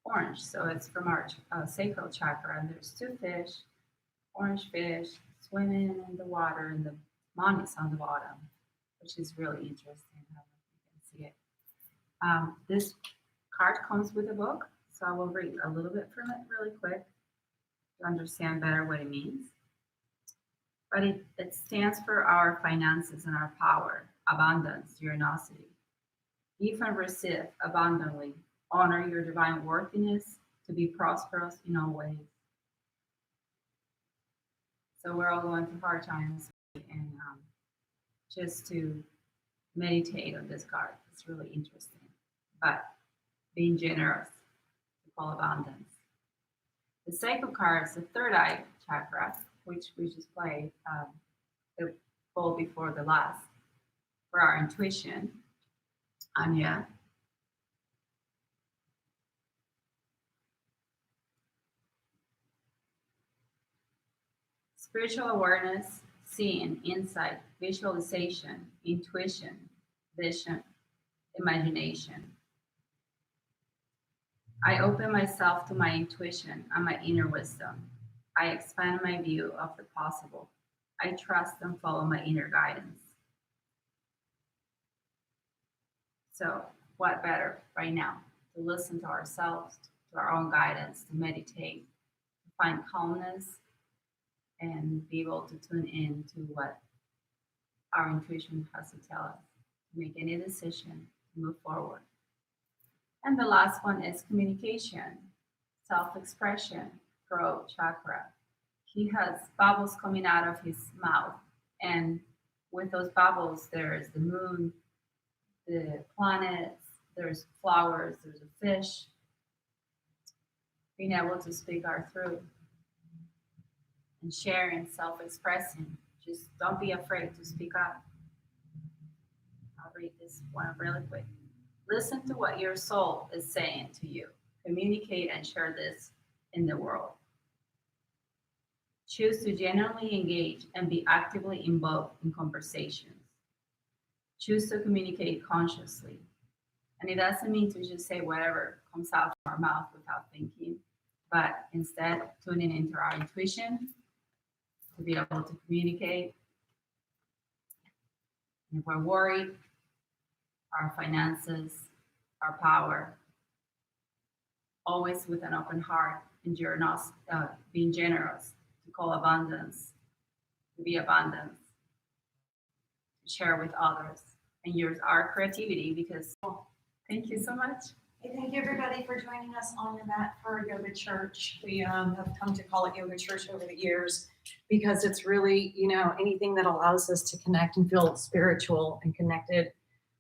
orange, so it's from our sacral chakra. And there's 2 fish, orange fish, swimming in the water, and the money's on the bottom, which is really interesting. I don't know if you can see it. This card comes with a book, so I will read a little bit from it really quick to understand better what it means. But it stands for our finances and our power, abundance, generosity. Give and receive abundantly. Honor your divine worthiness to be prosperous in all ways. So we're all going through hard times, and just to meditate on this card, it's really interesting. But being generous to call abundance. The sacral card is the 3rd eye chakra, which we just played the bowl before the last, for our intuition. Anya. Spiritual awareness, seeing, insight, visualization, intuition, vision, imagination. I open myself to my intuition and my inner wisdom. I expand my view of the possible. I trust and follow my inner guidance. So, what better right now to listen to ourselves, to our own guidance, to meditate, to find calmness, and be able to tune in to what our intuition has to tell us, to make any decision, to move forward. And the last one is communication, self-expression, throat chakra. He has bubbles coming out of his mouth, and with those bubbles, there's the moon, the planets, there's flowers, there's a fish. Being able to speak our throat and sharing, self-expressing. Just don't be afraid to speak up. I'll read this one really quick. Listen to what your soul is saying to you. Communicate and share this in the world. Choose to genuinely engage and be actively involved in conversations. Choose to communicate consciously. And it doesn't mean to just say whatever comes out from our mouth without thinking, but instead tuning into our intuition to be able to communicate. And if we're worried, our finances, our power, always with an open heart and being generous, to call abundance, to be abundant, to share with others, and use our creativity because, thank you so much. Hey, thank you everybody for joining us on the mat for Yoga Church. We have come to call it Yoga Church over the years because it's really, anything that allows us to connect and feel spiritual and connected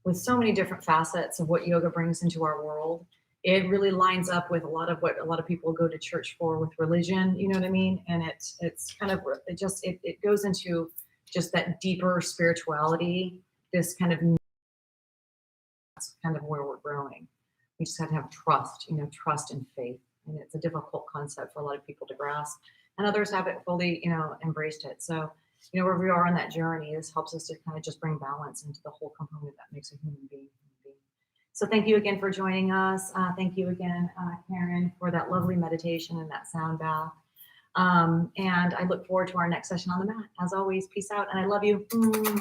with so many different facets of what yoga brings into our world. It really lines up with a lot of what a lot of people go to church for with religion, you know what I mean? And it's kind of, it goes into just that deeper spirituality, this kind of, that's kind of where we're growing. We just have to have trust, trust and faith. And it's a difficult concept for a lot of people to grasp. And others haven't fully, embraced it. So, where we are on that journey, this helps us to kind of just bring balance into the whole component that makes a human being. So thank you again for joining us. Thank you again, Karen, for that lovely meditation and that sound bath. And I look forward to our next session on the mat. As always, peace out. And I love you.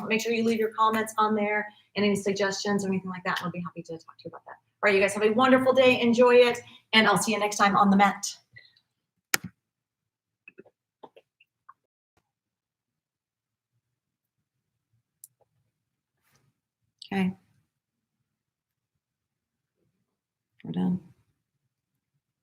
Make sure you leave your comments on there and any suggestions or anything like that. And I'll be happy to talk to you about that. All right, you guys have a wonderful day. Enjoy it. And I'll see you next time on the mat. Okay. We're done.